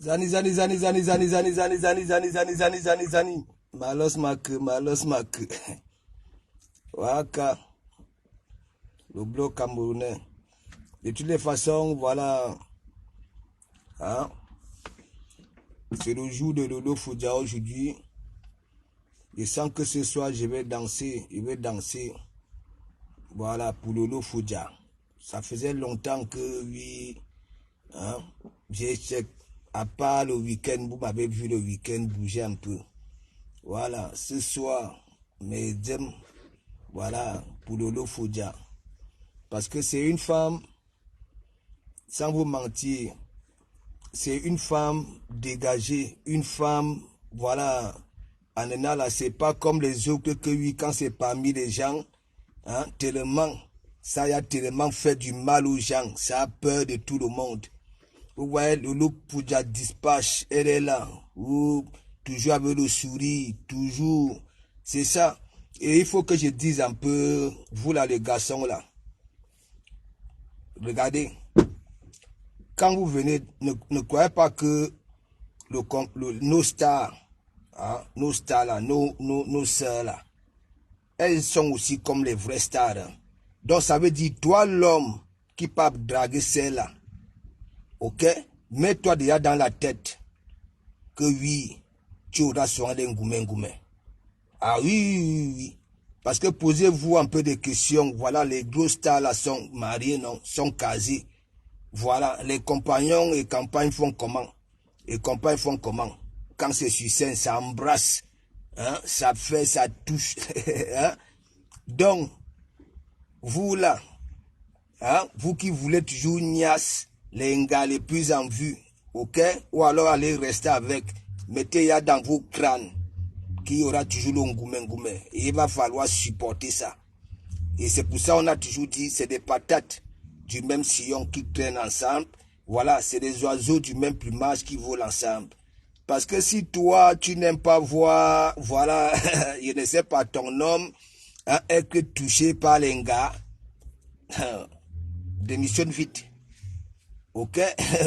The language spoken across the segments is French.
Zani. Malos mak. Waka. Le bloc camerounais. De toutes les façons, voilà. Hein? C'est le jour de Lolo Fodja aujourd'hui. Je sens que ce soir, je vais danser. Voilà, pour Lolo Fodja. Ça faisait longtemps que, oui, hein, j'ai check. À part le week-end, vous m'avez vu le week-end bouger un peu. Voilà, ce soir, mesdames, voilà, pour Lolo Fodja. Parce que c'est une femme, sans vous mentir, c'est une femme dégagée, une femme, voilà, Anena là, c'est pas comme les autres que oui, quand c'est parmi les gens, hein, tellement, ça y a tellement fait du mal aux gens, ça a peur de tout le monde. Vous voyez, Lolo Fodja dispatch, elle est là, ou toujours avec le sourire, toujours, c'est ça. Et il faut que je dise un peu, vous là, les garçons là, regardez, quand vous venez, ne croyez pas que nos stars, hein, nos stars là, nos sœurs là, elles sont aussi comme les vraies stars. Hein. Donc ça veut dire, toi l'homme qui peut draguer celle-là, ok, mets-toi déjà dans la tête que oui, tu auras soin d'un goumé. Ah oui. Parce que posez-vous un peu de questions. Voilà, les grosses stars là sont mariés, non, sont casés. Voilà, les compagnons et campagnes font comment? Quand c'est sur scène, ça embrasse, hein, ça fait, ça touche. Hein? Donc, vous là, hein, vous qui voulez toujours niasse, les gars les plus en vue, ok? Ou alors allez rester avec, mettez ya dans vos crânes, qu'il y aura toujours le ngoumé. Et il va falloir supporter ça. Et c'est pour ça qu'on a toujours dit, c'est des patates du même sillon qui traînent ensemble. Voilà, c'est des oiseaux du même plumage qui volent ensemble. Parce que si toi, tu n'aimes pas voir, voilà, je ne sais pas, ton homme, hein, être touché par les gars, démissionne vite. Ok?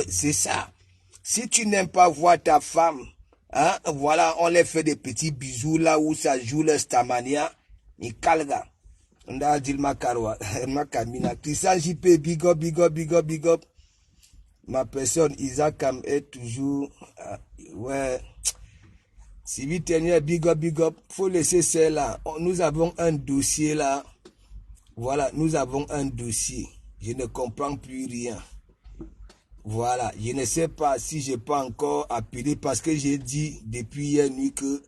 C'est ça. Si tu n'aimes pas voir ta femme, hein, voilà, on les fait des petits bisous là où ça joue le stamania, ni calga. On a dit le macarwa, makamina. Christian JP, big up. Ma personne, Isaac est toujours... ouais. Si vite, big up. Faut laisser celle-là. Nous avons un dossier là. Voilà, nous avons un dossier. Je ne comprends plus rien. Voilà, je ne sais pas si je peux encore appeler parce que j'ai dit depuis hier nuit que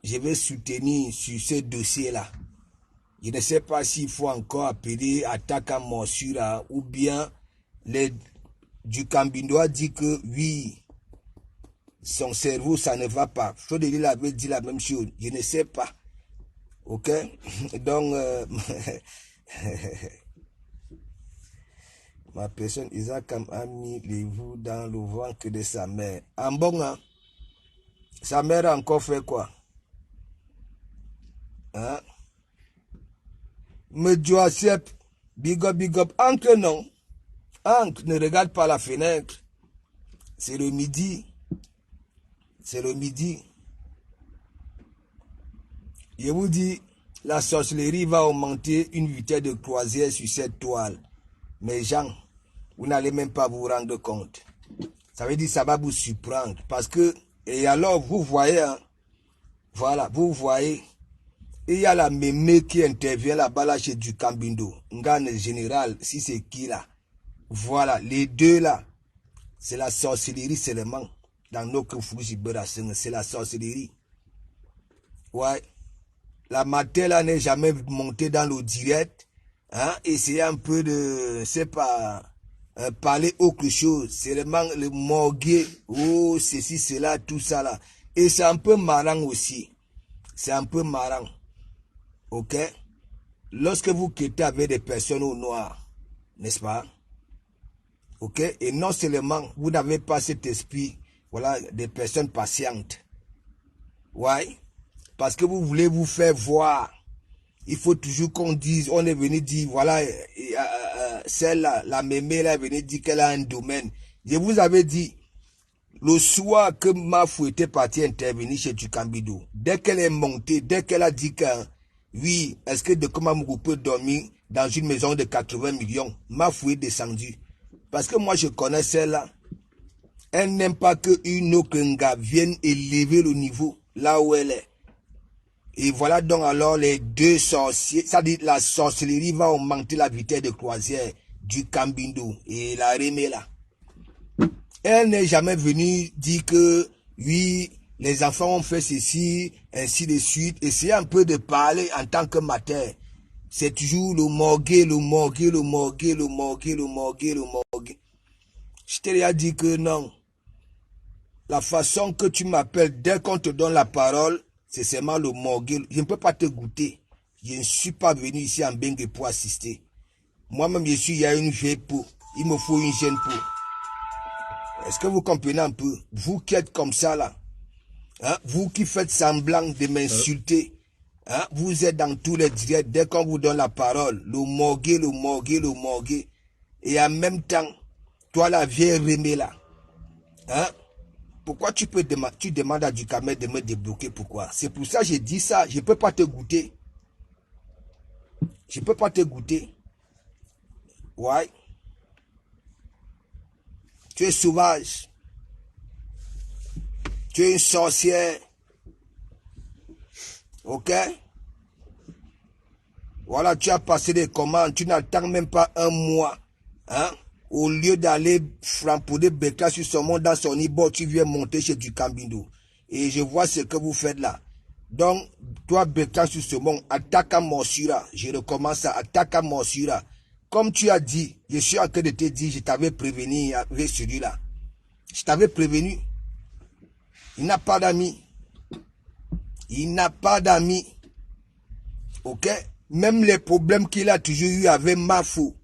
je vais soutenir sur ce dossier-là. Je ne sais pas s'il faut encore appeler attaque à morsure là, ou bien du Cambindo dit que oui, son cerveau ça ne va pas. Frodeli avait dit la même chose. Je ne sais pas. Ok? Donc, ma personne, Isaac a mis les vous dans le ventre de sa mère. En bon, hein? Sa mère a encore fait quoi? Hein? Me Joachep, big up. Ancre non. Ancre, ne regarde pas la fenêtre. C'est le midi. C'est le midi. Je vous dis, la sorcellerie va augmenter une vitesse de croisière sur cette toile. Mais gens, vous n'allez même pas vous rendre compte. Ça veut dire que ça va vous surprendre. Parce que, et alors vous voyez, hein, voilà, vous voyez, il y a la mémé qui intervient là-bas là chez du Cambindo. Ngane général, si c'est qui là. Voilà, les deux là, c'est la sorcellerie seulement. Dans nos c'est la sorcellerie. Ouais. La matin là n'est jamais montée dans le direct. Hein, essayer un peu de, c'est pas, parler autre chose. C'est le morguer, oh, ceci, cela, tout ça là. Et c'est un peu marrant aussi. C'est un peu marrant. Ok? Lorsque vous quittez avec des personnes au noir, n'est-ce pas? Ok? Et non seulement vous n'avez pas cet esprit, voilà, des personnes patientes. Ouais? Parce que vous voulez vous faire voir. Il faut toujours qu'on dise, on est venu dire, voilà, celle-là, la mémé, elle est venue dire qu'elle a un domaine. Je vous avais dit, le soir que Mafou était parti intervenir chez Tukambido, dès qu'elle est montée, dès qu'elle a dit que, oui, est-ce que de Komamougou peut dormir dans une maison de 80 millions, Mafou est descendu. Parce que moi, je connais celle-là. Elle n'aime pas qu'une autre nga vienne élever le niveau là où elle est. Et voilà donc alors les deux sorciers, ça dit la sorcellerie va augmenter la vitesse de croisière du Cambindo et la Remela. Elle n'est jamais venue dire que oui, les enfants ont fait ceci, ainsi de suite. Essayez un peu de parler en tant que matin. C'est toujours le morguer. Je t'ai déjà dit que non. La façon que tu m'appelles, dès qu'on te donne la parole, c'est seulement le morguer. Je ne peux pas te goûter. Je ne suis pas venu ici en Bengue pour assister. Moi-même, je suis, il y a une vieille peau. Il me faut une jeune peau. Est-ce que vous comprenez un peu? Vous qui êtes comme ça là, hein? Vous qui faites semblant de m'insulter, hein? Vous êtes dans tous les directs. Dès qu'on vous donne la parole, le morguer. Et en même temps, toi la vieille Rémé là, hein? Pourquoi tu demandes à Ducamel de me débloquer? Pourquoi? C'est pour ça que j'ai dit ça. Je ne peux pas te goûter. Je ne peux pas te goûter. Ouais. Tu es sauvage. Tu es une sorcière. Ok? Voilà, tu as passé des commandes. Tu n'attends même pas un mois. Hein? Au lieu d'aller frampoder Bekla sur son monde dans son ibor, tu viens monter chez du Cambindo. Et je vois ce que vous faites là. Donc, toi, Bekla sur ce monde, attaque à Morsura. Je recommence à attaque à Morsura. Comme tu as dit, je suis en train de te dire, je t'avais prévenu avec celui-là. Je t'avais prévenu. Il n'a pas d'amis. Il n'a pas d'amis. Ok? Même les problèmes qu'il a toujours eu avec Mafou.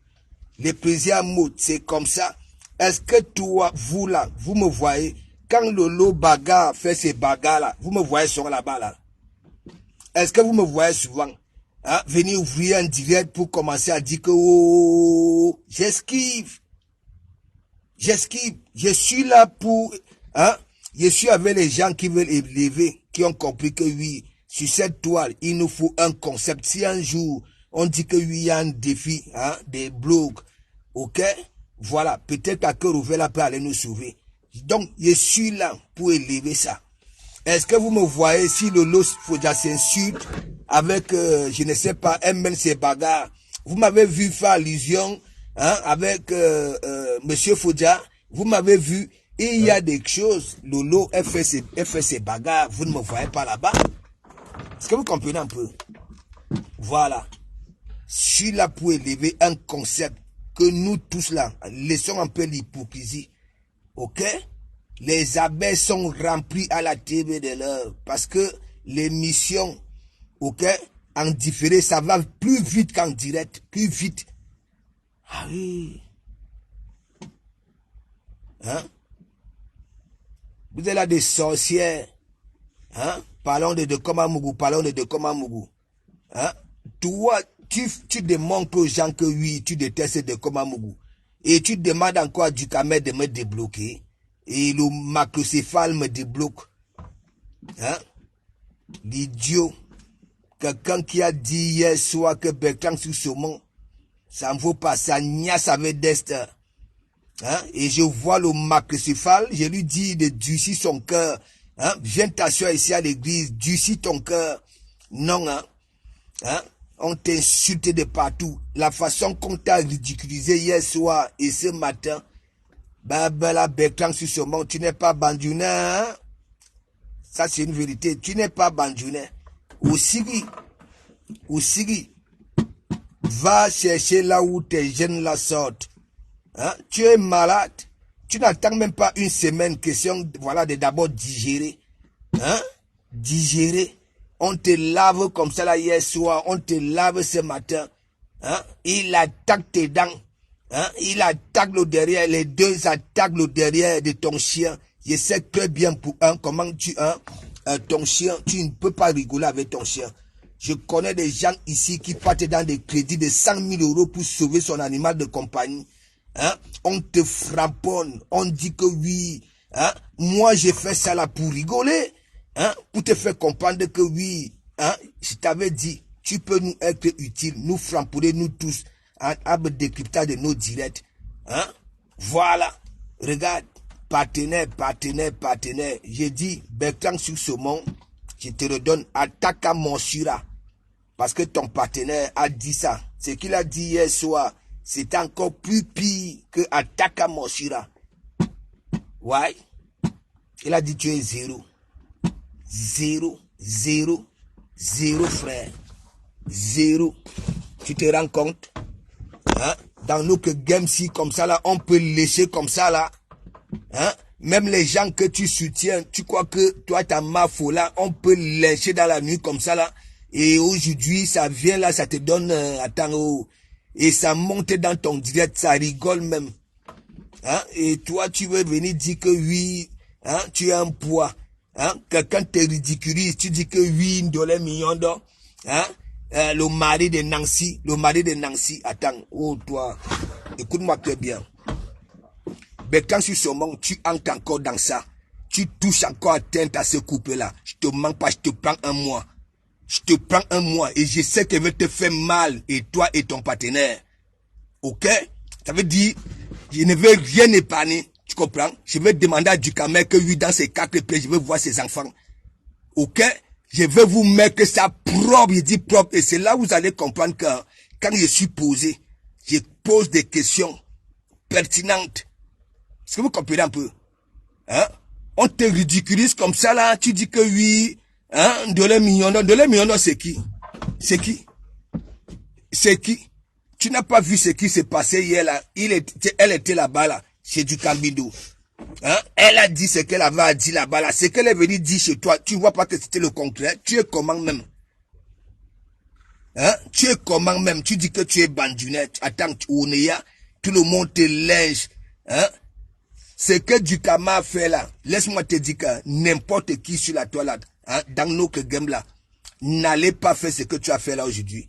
Les présidents mots, c'est comme ça. Est-ce que toi, vous là, vous me voyez, quand Lolo Baga fait ses bagarres là, vous me voyez sur là-bas là? Est-ce que vous me voyez souvent venir ouvrir un direct pour commencer à dire que oh, j'esquive. Je suis là pour, je suis avec les gens qui veulent élever, qui ont compris que oui, sur cette toile, il nous faut un concept. Si un jour, on dit que oui, il y a un défi, des blogs, ok? Voilà, peut-être qu'à cœur ouvert, là, peut aller nous sauver. Donc, je suis là pour élever ça. Est-ce que vous me voyez si Lolo Fodja s'insulte avec, je ne sais pas, MNC Bagarre? Vous m'avez vu faire allusion avec Monsieur Fodja. Vous m'avez vu. Et il y a des choses. Lolo fait ses bagarres. Vous ne me voyez pas là-bas. Est-ce que vous comprenez un peu? Voilà. Je suis là pour élever un concept que nous tous là, laissons un peu l'hypocrisie. Ok? Les abeilles sont remplies à la TV de l'heure parce que l'émission, ok, en différé, ça va plus vite qu'en direct, plus vite. Ah oui. Hein? Vous êtes là des sorcières. Hein? Parlons de Komamougou, parlons de Komamougou. Hein? Toi, tu démontres aux gens que oui, tu détestes de Komamougou. Et tu demandes encore à Ducamel de me débloquer. Et le macrocéphale me débloque. Hein? L'idiot. Quelqu'un qui a dit hier soir que Bertrand sur Saumon, ça ne vaut pas, ça niasse avec Dester. Hein? Et je vois le macrocéphale, je lui dis de durcir son cœur. Hein? Viens t'asseoir ici à l'église, durcis ton cœur. Non, hein? Hein? On t'insulte de partout. La façon qu'on t'a ridiculisé hier soir et ce matin, la Bertrand sur ce monde, tu n'es pas bandouné, hein? Ça c'est une vérité, tu n'es pas bandouné. Au Siri, va chercher là où tes jeunes la sortent. Hein? Tu es malade, tu n'attends même pas une semaine, question voilà, de d'abord digérer. Hein? Digérer. On te lave comme ça là hier soir, on te lave ce matin. Hein? Il attaque tes dents. Hein? Il attaque le derrière, les deux attaquent le derrière de ton chien. Je sais très bien pour comment ton chien, tu ne peux pas rigoler avec ton chien. Je connais des gens ici qui partent dans des crédits de 100 000 euros pour sauver son animal de compagnie. Hein? On te frapponne, on dit que oui. Hein? Moi, j'ai fait ça là pour rigoler. Hein? Pour te faire comprendre que oui. Hein? Je t'avais dit, tu peux nous être utile, nous frapponner, nous tous. Un décryptage de nos directs. Hein? Voilà. Regarde. Partenaire. J'ai dit, Bertrand sur ce monde, je te redonne, attaque à Monsura. Parce que ton partenaire a dit ça. Ce qu'il a dit hier soir, c'est encore plus pire que attaque à Monsura. Ouais. Il a dit tu es zéro. Zéro frère. Zéro. Tu te rends compte? Hein? Dans nos games si comme ça là, on peut lécher comme ça là. Hein? Même les gens que tu soutiens, tu crois que toi ta mafo là, on peut lécher dans la nuit comme ça là. Et aujourd'hui, ça vient là, ça te donne, et ça monte dans ton direct, ça rigole même. Hein? Et toi, tu veux venir dire que oui, hein, tu as un poids. Hein? Quelqu'un te ridiculise, tu dis que oui, $1 million. Hein? Le mari de Nancy, attends, oh toi, écoute-moi très bien. Bertrand sur ce monde, tu entres encore dans ça. Tu touches encore atteinte à ce couple-là. Je te mens pas, je te prends un mois. Et je sais que je vais te faire mal, et toi et ton partenaire. Ok? Ça veut dire, je ne veux rien épargner. Tu comprends? Je vais demander à Ducamel que lui, dans ses 4 pieds, je veux voir ses enfants. Ok? Je vais vous mettre ça propre, je dis propre, et c'est là où vous allez comprendre que quand je suis posé, je pose des questions pertinentes. Est-ce que vous comprenez un peu? Hein? On te ridiculise comme ça là, tu dis que oui, hein, $1 million, c'est qui? C'est qui? Tu n'as pas vu ce qui s'est passé hier là, elle était là-bas là, chez Ducambido. Hein? Elle a dit ce qu'elle avait dit là-bas là. Ce qu'elle est venue dire chez toi, tu vois pas que c'était le contraire. Tu es comment même? Hein? Tu es comment même? Tu dis que tu es bandunette. Attends, Ounéa, tout le monde te lèche. Hein? Ce que Ducama a fait là, laisse-moi te dire que n'importe qui sur la toilette, hein, dans nos games là, n'allez pas faire ce que tu as fait là aujourd'hui.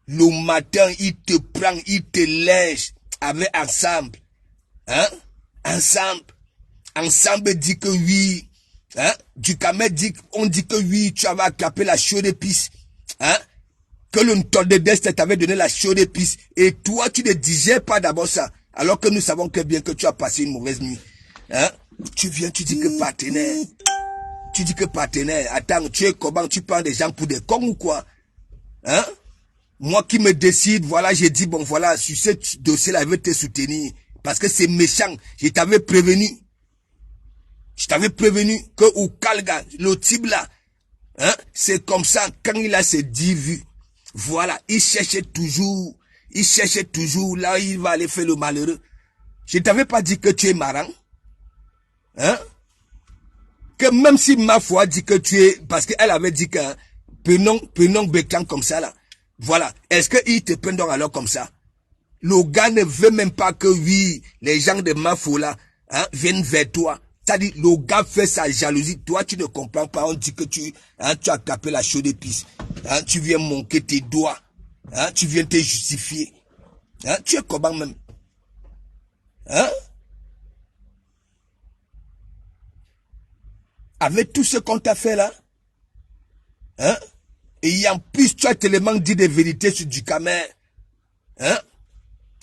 Le matin, il te prend, il te lèche avec ensemble. Hein? Ensemble dit que oui. Hein? Ducamel dit, on dit que oui, tu avais attrapé la chaude épice. Hein? Que le ton de destin t'avait donné la chaude épice. Et toi, tu ne digères pas d'abord ça. Alors que nous savons que bien que tu as passé une mauvaise nuit. Hein? Tu viens, tu dis que partenaire. Tu dis que partenaire. Attends, tu es comment? Tu prends des gens pour des cons ou quoi? Hein? Moi qui me décide, voilà, j'ai dit, bon, voilà, sur ce dossier-là, je vais te soutenir. Parce que c'est méchant. Je t'avais prévenu. Je t'avais prévenu que au Kalga, le type là, hein, c'est comme ça, quand il a ses 10 vues, voilà, il cherchait toujours là, il va aller faire le malheureux. Je t'avais pas dit que tu es marrant. Hein? Que même si ma foi dit que tu es, parce qu'elle avait dit que, prenons Béclan comme ça là. Voilà. Est-ce qu'il te prend donc alors comme ça? Le gars ne veut même pas que oui, les gens de ma foi là, hein, viennent vers toi. C'est-à-dire, le gars fait sa jalousie. Toi, tu ne comprends pas. On dit que tu as tapé la chaude épice. Hein, tu viens manquer tes doigts. Hein, tu viens te justifier. Hein, tu es comment même? Hein? Avec tout ce qu'on t'a fait là? Hein? Et en plus, tu as tellement dit des vérités sur du Camer. Hein?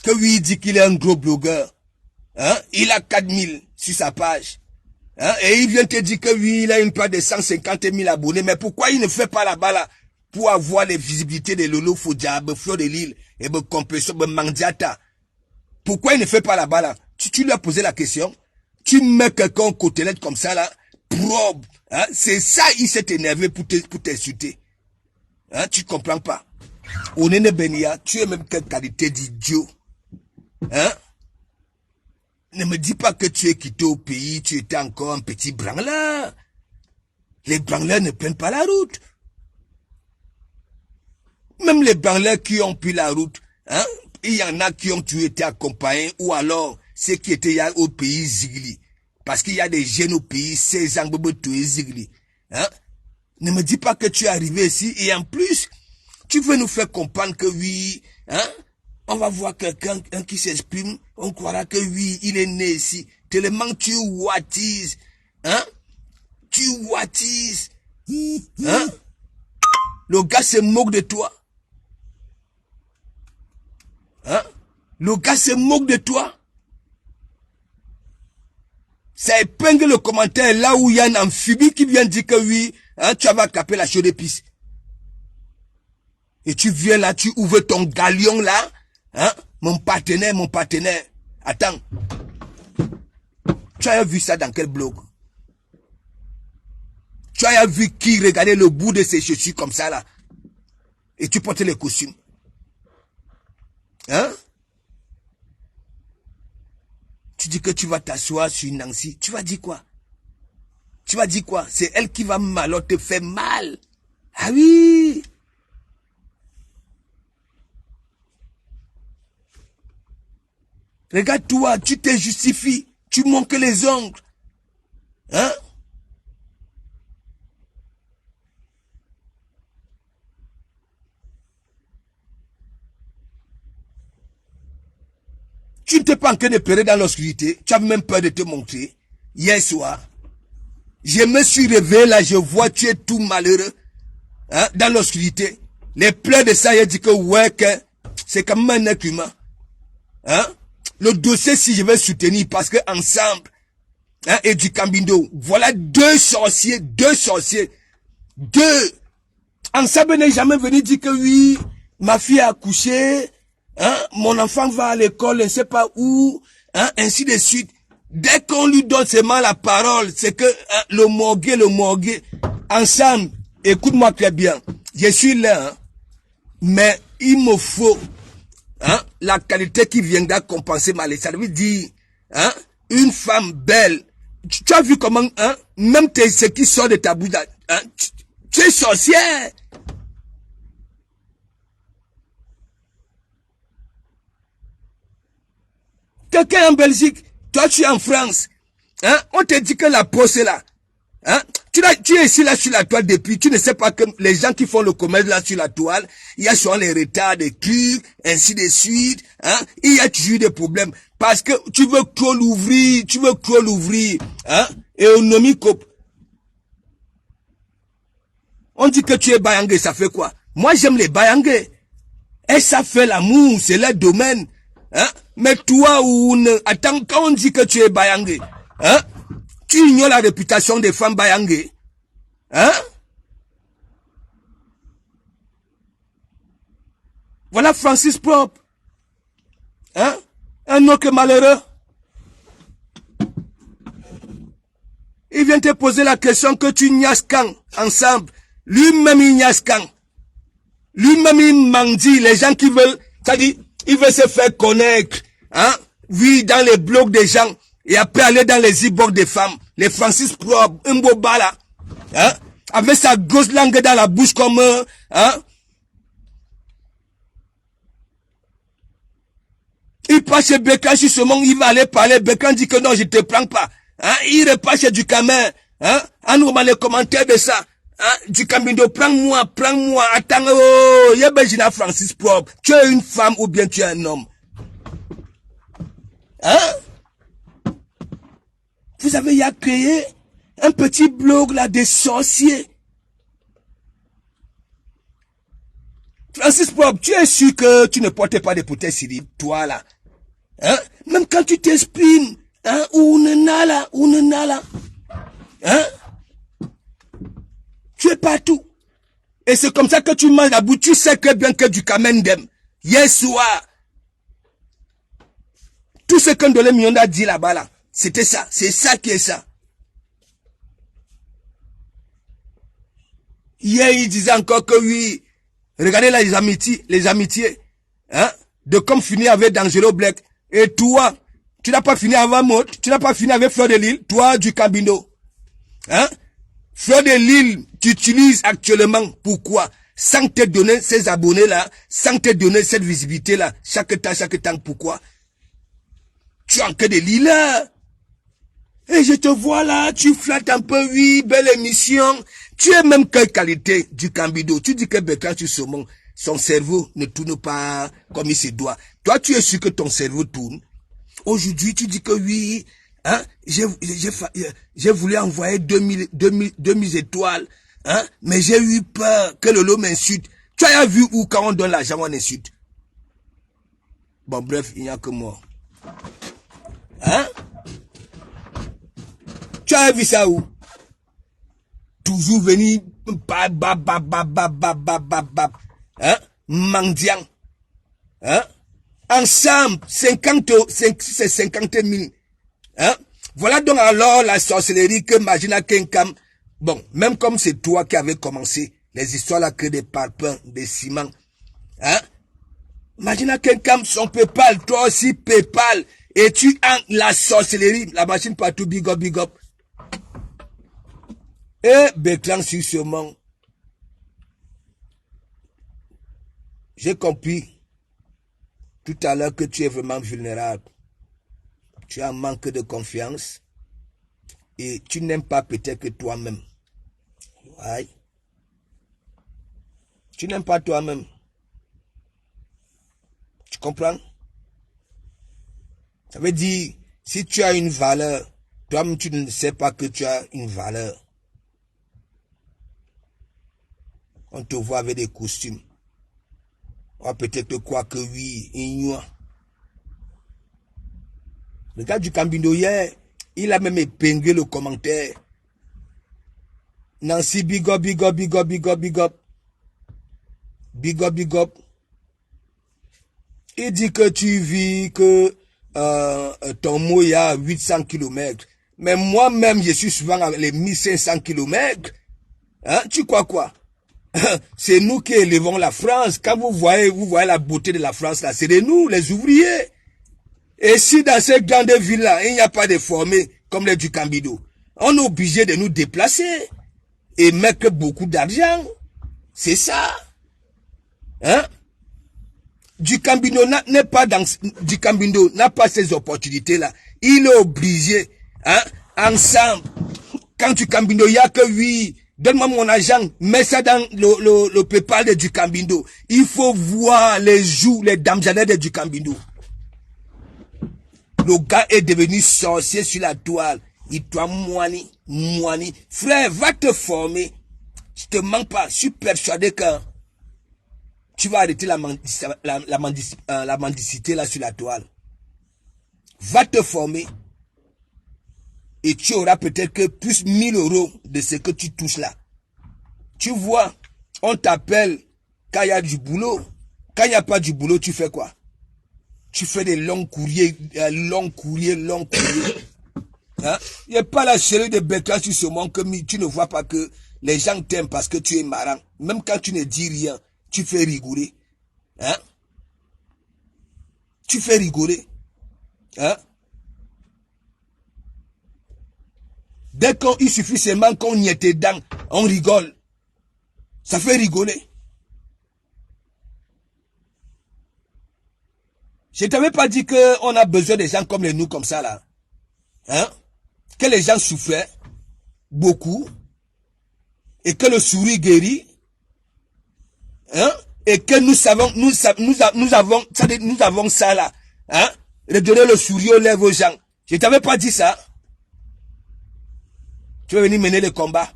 Que oui, il dit qu'il est un gros blogueur. Hein? Il a 4000 sur sa page. Hein? Et il vient te dire que oui, il a une page de 150 000 abonnés. Mais pourquoi il ne fait pas là-bas là pour avoir les visibilités de Lolo Fodja, Fleur de Lille, et Compression, Mandiata? Pourquoi il ne fait pas là-bas là? Tu lui as posé la question. Tu mets quelqu'un au côtelette comme ça là, probe. Hein? C'est ça, il s'est énervé pour t'insulter. Hein? Tu comprends pas? Onene Benia, tu es même quelle qualité d'idiot. Hein? Ne me dis pas que tu es quitté au pays, tu étais encore un petit branleur. Les branleurs ne prennent pas la route. Même les branleurs qui ont pris la route, hein, il y en a qui ont été accompagnés, ou alors ceux qui étaient au pays Zigli. Parce qu'il y a des jeunes au pays, 16 ans, tu es Zigli. Hein? Ne me dis pas que tu es arrivé ici, et en plus, tu veux nous faire comprendre que oui, hein, on va voir quelqu'un qui s'exprime, on croira que oui, il est né ici. Tellement tu wattises, hein? Tu wattises, hein? Le gars se moque de toi. Hein? Le gars se moque de toi. Ça épingle le commentaire là où il y a un amphibie qui vient dire que oui, hein, tu vas caper la chaude épice. Et tu viens là, tu ouvres ton galion là, hein, mon partenaire. Attends. Tu as vu ça dans quel blog? Tu as vu qui regardait le bout de ses chaussures comme ça là? Et tu portais les costumes. Hein? Tu dis que tu vas t'asseoir sur Nancy. Tu vas dire quoi? Tu vas dire quoi? C'est elle qui va alors te faire mal. Ah oui! Regarde-toi, tu te justifies. Tu manques les ongles. Hein? Tu ne t'es pas en train de pleurer dans l'obscurité. Tu avais même peur de te montrer. Hier soir, je me suis réveillé là, je vois tu es tout malheureux. Hein, dans l'obscurité. Les pleurs de ça, il dit que ouais, que c'est comme un être humain. Hein? Le dossier, si je vais soutenir, parce que ensemble, hein, et du Cambindo, voilà deux sorciers. Ensemble n'est jamais venu dire que oui, ma fille a accouché, hein, mon enfant va à l'école, je ne sais pas où, hein, ainsi de suite. Dès qu'on lui donne seulement la parole, c'est que hein, le morgué, ensemble, écoute-moi très bien, je suis là, hein, mais il me faut hein, la qualité qui viendra compenser ma laissade. Ça veut dire, hein, une femme belle. Tu as vu comment, hein, même ce qui sort de ta bouche, hein, tu es sorcière. Quelqu'un en Belgique, toi tu es en France, hein, on te dit que la poste est là, hein, tu es ici là sur la toile depuis, tu ne sais pas que les gens qui font le commerce là sur la toile, il y a souvent les retards des trucs, ainsi de suite, hein, il y a toujours des problèmes, parce que tu veux trop l'ouvrir, hein, et on nomme cop. On dit que tu es bayangé, ça fait quoi? Moi j'aime les bayangés, et ça fait l'amour, c'est leur domaine, hein. Mais toi, attends, quand on dit que tu es Bayangé, hein, tu ignores la réputation des femmes Bayangé, hein? Voilà Francis Propre, hein? Un autre malheureux. Il vient te poser la question que tu niasses quand, ensemble. Lui-même, il niasse quand. Lui-même, il mendie. Les gens qui veulent, c'est-à-dire, il veut se faire connaître, hein, oui, dans les blogs des gens, et après aller dans les e-box des femmes. Les Francis Propre, un beau bas là, hein, avec sa grosse langue dans la bouche comme, hein. Il passe chez Bécan, justement, il va aller parler. Bécan dit que non, je te prends pas. Hein? Il repart chez Ducamin. Hein? En nous les commentaires de ça. Hein? Ducamindo, prends-moi. Attends, oh, Yabajina Francis Propre. Tu es une femme ou bien tu es un homme? Hein? Vous avez ya créé un petit blog là des sorciers. Francis Propre, tu es sûr que tu ne portais pas de poutets Cyril, toi là? Hein? Même quand tu t'exprimes, hein? Ounenala. Hein? Tu es partout. Et c'est comme ça que tu manges la boue. Tu sais que bien que du Kamendem, hier soir, tout ce que Ndolé Mionda a dit là-bas, là, c'était ça. C'est ça qui est ça. Hier, il disait encore que oui, regardez là les amitiés, hein, de comme finir avec D'Angelo Black. Et toi, tu n'as pas fini avec Maud, tu n'as pas fini avec Fleur de Lille, toi du Camino. Hein? Fleur de Lille, tu utilises actuellement, pourquoi? Sans te donner ces abonnés là, sans te donner cette visibilité là, chaque temps, pourquoi? Tu es en queue de Lille là. Et je te vois là, tu flattes un peu, oui, belle émission. Tu es même quelle qualité du Cambido. Tu dis que Bécan sur Saumon, son cerveau ne tourne pas comme il se doit. Toi, tu es sûr que ton cerveau tourne. Aujourd'hui, tu dis que oui, hein, j'ai voulu envoyer 2000 étoiles, hein, mais j'ai eu peur que le lot m'insulte. Tu as vu où quand on donne l'argent, on insulte. Bon, bref, il n'y a que moi. Hein? Tu as vu ça où? Toujours venir, hein? Mendiant. Hein? Ensemble, 50 000. Hein? Voilà donc alors la sorcellerie que Magina Kenkam, bon, même comme c'est toi qui avais commencé les histoires là que des parpaings, des ciments. Hein? Magina Kenkam, son PayPal, toi aussi PayPal, et tu as la sorcellerie, la machine partout, big up. Et Béclan sur ce monde. J'ai compris tout à l'heure que tu es vraiment vulnérable. Tu as un manque de confiance et tu n'aimes pas peut-être que toi-même. Ouais. Tu n'aimes pas toi-même. Tu comprends? Ça veut dire, si tu as une valeur, toi-même tu ne sais pas que tu as une valeur. On te voit avec des costumes. On va peut-être te croire que oui, ignore. Le gars du Cambindo hier, il a même épinglé le commentaire. Nancy, big up. Il dit que tu vis que ton mot est à 800 km. Mais moi-même, je suis souvent à les 1500 km. Hein, tu crois quoi? C'est nous qui élevons la France. Quand vous voyez la beauté de la France là, c'est de nous, les ouvriers. Et si dans ces grandes villes-là, il n'y a pas de formés comme les du Cambido, on est obligé de nous déplacer et mettre beaucoup d'argent. C'est ça. Hein? Du Cambido n'est pas dans, du Cambido n'a pas ces opportunités-là. Il est obligé, hein, ensemble. Quand du Cambido, il n'y a que oui. Donne-moi mon argent, mets ça dans le PayPal de du Cambindo. Il faut voir les joues, les dames de du Cambindo. Le gars est devenu sorcier sur la toile. Il doit moini. Frère, va te former. Je te mens pas. Je suis persuadé que tu vas arrêter la mendicité là sur la toile. va te former et tu auras peut-être que plus 1000 € de ce que tu touches là. Tu vois, on t'appelle quand il y a du boulot. Quand il n'y a pas du boulot, tu fais quoi? Tu fais des longs courriers, longs courriers. Hein? Il n'y a pas la chérie de Bertrand sur ce monde que tu ne vois pas que les gens t'aiment parce que tu es marrant. Même quand tu ne dis rien, tu fais rigoler. Hein? Tu fais rigoler. Hein? Dès qu'il suffit seulement qu'on y était dedans, on rigole. Ça fait rigoler. Je ne t'avais pas dit qu'on a besoin des gens comme nous, comme ça là. Hein? Que les gens souffraient beaucoup et que le sourire guérit. Hein? Et que nous avons ça là. Hein? Redonner le sourire aux lèvres aux gens. Je ne t'avais pas dit ça. Tu veux venir mener le combat.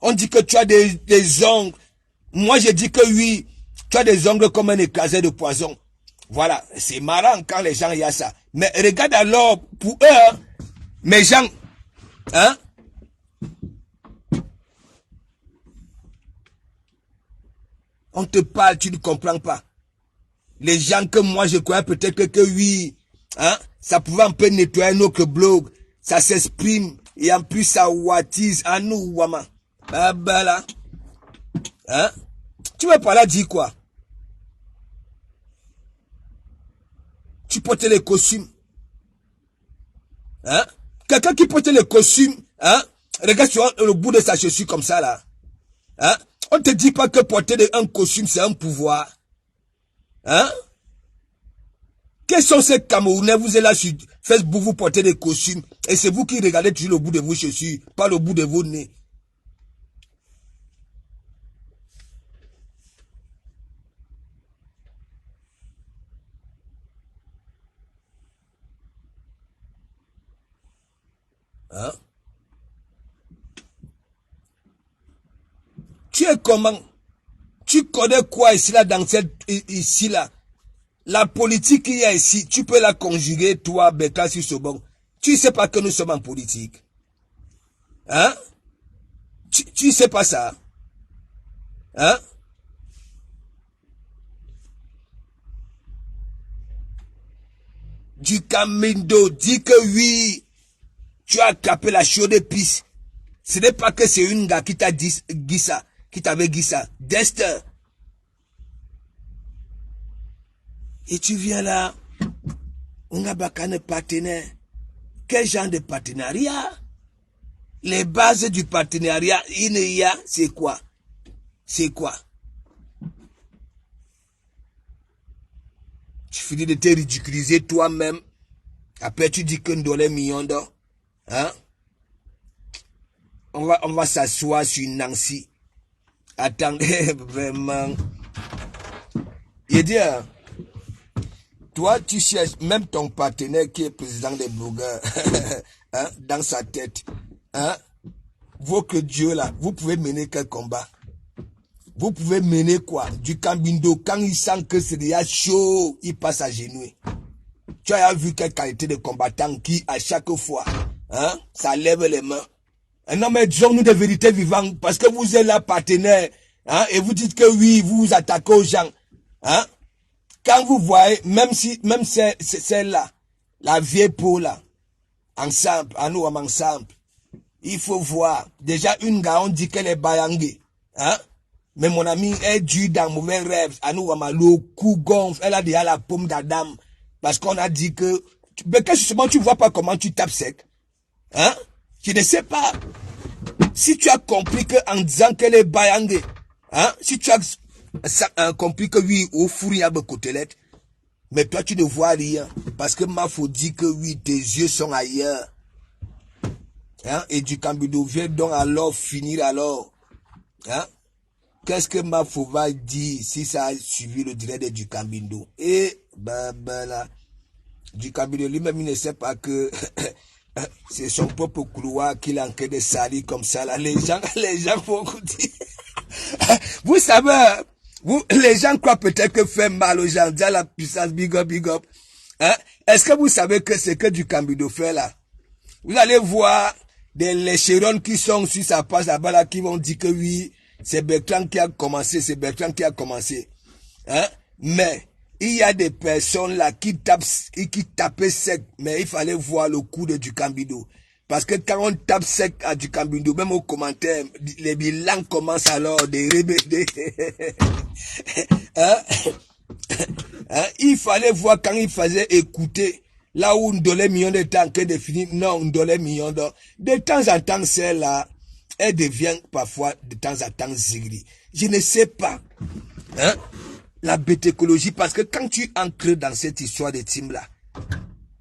On dit que tu as des ongles. Moi, je dis que oui, tu as des ongles comme un écrasé de poison. Voilà, c'est marrant quand les gens y a ça. Mais regarde alors, pour eux, hein, mes gens, hein, on te parle, tu ne comprends pas. Les gens que moi je croyais peut-être que oui, hein, ça pouvait un peu nettoyer notre blog, ça s'exprime, et en plus ça wattise à nous, Wama. Ah ben là, hein, tu veux pas là dire quoi? Tu portes les costumes, hein, quelqu'un qui porte les costumes, hein, regarde sur le bout de sa chaussure comme ça là, hein, on te dit pas que porter un costume c'est un pouvoir, hein. Quels sont ces Camerounais, vous êtes là sur Facebook, vous portez des costumes, et c'est vous qui regardez toujours le bout de vos chaussures, pas le bout de vos nez. Hein? Tu es comment? Tu connais quoi ici là dans cette ici là? La politique qu'il y a ici, tu peux la conjuguer toi, Bertrand Sissobon. Tu sais pas que nous sommes en politique. Hein? Tu sais pas ça? Hein? Du Camindo dit que oui, tu as attrapé la chaude piste. Ce n'est pas que c'est une gars qui t'a dit ça, qui t'avait dit ça. Dester. Et tu viens là, on a bacane partenaire. Quel genre de partenariat? Les bases du partenariat, c'est quoi? C'est quoi? Tu finis de te ridiculiser toi-même. Après, tu dis que nous donnons millions d'or. Hein? On va s'asseoir sur Nancy. Attendez, vraiment. Il dit, toi, tu cherches même ton partenaire qui est président des blogueurs hein, dans sa tête. Hein? Votre Dieu là, vous pouvez mener quel combat? Vous pouvez mener quoi? Du Cambindo, quand il sent que c'est déjà chaud, il passe à genoux. Tu as vu quelle qualité de combattant qui, à chaque fois, hein, ça lève les mains. Non mais disons-nous des vérités vivantes, parce que vous êtes là partenaire, hein, et vous dites que oui, vous vous attaquez aux gens. Hein? Quand vous voyez, même celle-là, la vieille peau là, ensemble, à nous ensemble, il faut voir. Déjà, une gars, on dit qu'elle est bayangée. Hein? Mais mon ami est due dans mauvais rêve. À nous, le cou gonfle. Elle a déjà la paume d'Adam. Parce qu'on a dit que... Mais que justement, tu vois pas comment tu tapes sec. Hein? Je ne sais pas. Si tu as compris qu'en disant qu'elle est bayangée, hein? Si tu as compris que oui, au four, il y a beaucoup de côtelettes. Mais toi, tu ne vois rien. Parce que ma faut dire que oui, tes yeux sont ailleurs. Hein? Et du Cambido vient donc alors finir alors. Hein? Qu'est-ce que Mafo va dire si ça a suivi le direct du Cambindo? Et ben là, du Cambindo lui-même il ne sait pas que C'est son propre couloir qu'il est en train de salir comme ça, là. Les gens vont dire. Vous savez, les gens croient peut-être que faire mal aux gens, dire la puissance, big up, big up. Hein? Est-ce que vous savez que c'est que du Cambindo fait, là? Vous allez voir des lécherons qui sont sur sa page là-bas, là, qui vont dire que oui, c'est Bertrand qui a commencé, c'est Bertrand qui a commencé. Hein? Mais, il y a des personnes là qui tapaient sec, mais il fallait voir le coup de du Cambindo. Parce que quand on tape sec à du Cambindo, même aux commentaires, les bilans commencent alors des rébellions. Hein? Hein? Il fallait voir quand il faisait écouter, là où on donnait millions de temps que de finir, non, on donnait millions d'or. De temps en temps, celle-là, elle devient parfois de temps en temps zigri. Je ne sais pas. Hein? La bétécologie, parce que quand tu entres dans cette histoire de team là,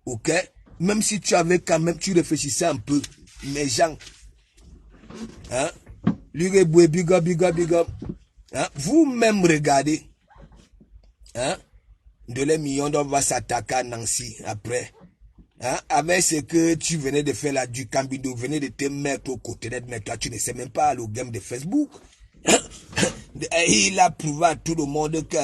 ok, même si tu avais quand même, tu réfléchissais un peu, mes gens, hein, big up, big up, big up, hein, vous-même regardez, hein, de les millions d'hommes va s'attaquer à Nancy après, hein, avec ce que tu venais de faire là, du Cambindo, venez de te mettre au côté d'être, mais toi tu ne sais même pas le game de Facebook. Il a prouvé à tout le monde que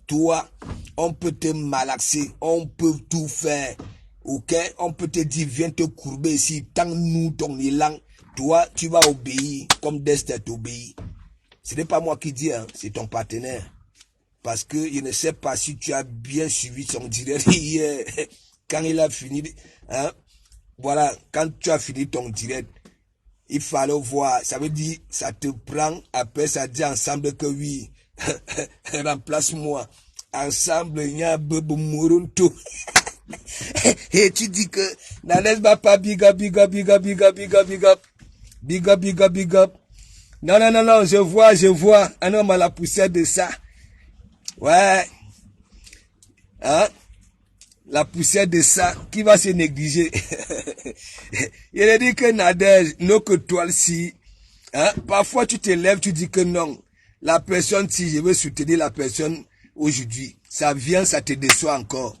toi, on peut te malaxer, on peut tout faire, ok? On peut te dire, viens te courber ici, tant nous ton élan, toi, tu vas obéir comme Destin t'obéit. Ce n'est pas moi qui dis, hein, c'est ton partenaire. Parce que je ne sais pas si tu as bien suivi son direct hier, quand il a fini, hein? Voilà, quand tu as fini ton direct, il fallait voir, ça veut dire, ça te prend, après ça dit ensemble que oui, remplace-moi. Ensemble, il y a un bébé mourunto. Et tu dis que, n'en va pas big up, big up, big up, big up, big up, big up, big up, big up, big up. Non, non, non, non, je vois, un homme à la poussière de ça. Ouais. Hein? La poussière de ça, qui va se négliger. Il a dit que Nadège, non que toi si, hein, parfois tu te lèves, tu dis que non. La personne, si je veux soutenir la personne aujourd'hui, ça vient, ça te déçoit encore.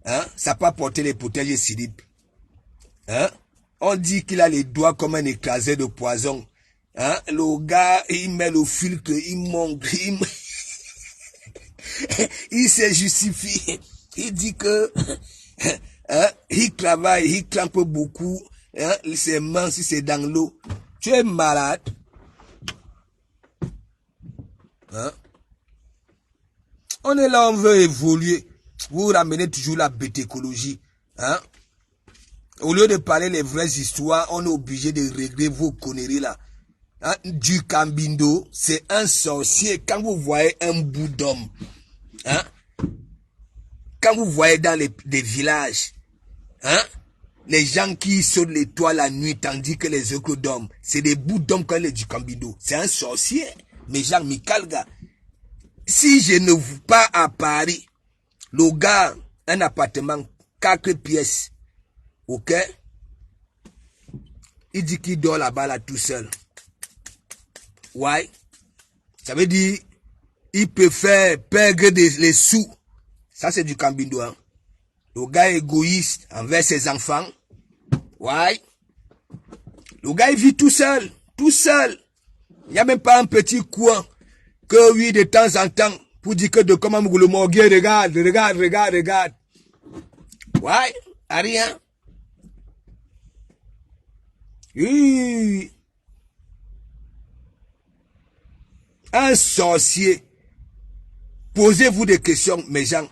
Hein, ça n'a pas porté les protèges Silip. Hein, on dit qu'il a les doigts comme un écrasé de poison. Hein, le gars, il met le filtre, il monte, il se justifie. Il dit que hein, il travaille, il clampe beaucoup, hein, ses mains si c'est dans l'eau. Tu es malade. Hein? On est là, on veut évoluer. Vous ramenez toujours la bétécologie. Hein? Au lieu de parler les vraies histoires, on est obligé de régler vos conneries là. Hein? Du Cambindo, c'est un sorcier. Quand vous voyez un bout d'homme, hein? Quand vous voyez dans des villages, hein, les gens qui sautent les toits la nuit tandis que les autres dorment, c'est des bouts d'hommes comme les du Cambindo. C'est un sorcier. Mais Jean Mikalga, si je ne vous pas à Paris, le gars, un appartement, 4 pièces, ok? Il dit qu'il dort là-bas là tout seul. Ouais. Ça veut dire, il peut faire perdre les sous. Ça, c'est du Cambindo, hein. Le gars est égoïste envers ses enfants. Ouais. Le gars, il vit tout seul. Tout seul. Il n'y a même pas un petit coin que oui, de temps en temps, pour dire que de comment le morguer, regarde. Ouais. À rien. Oui. Un sorcier. Posez-vous des questions, mes gens.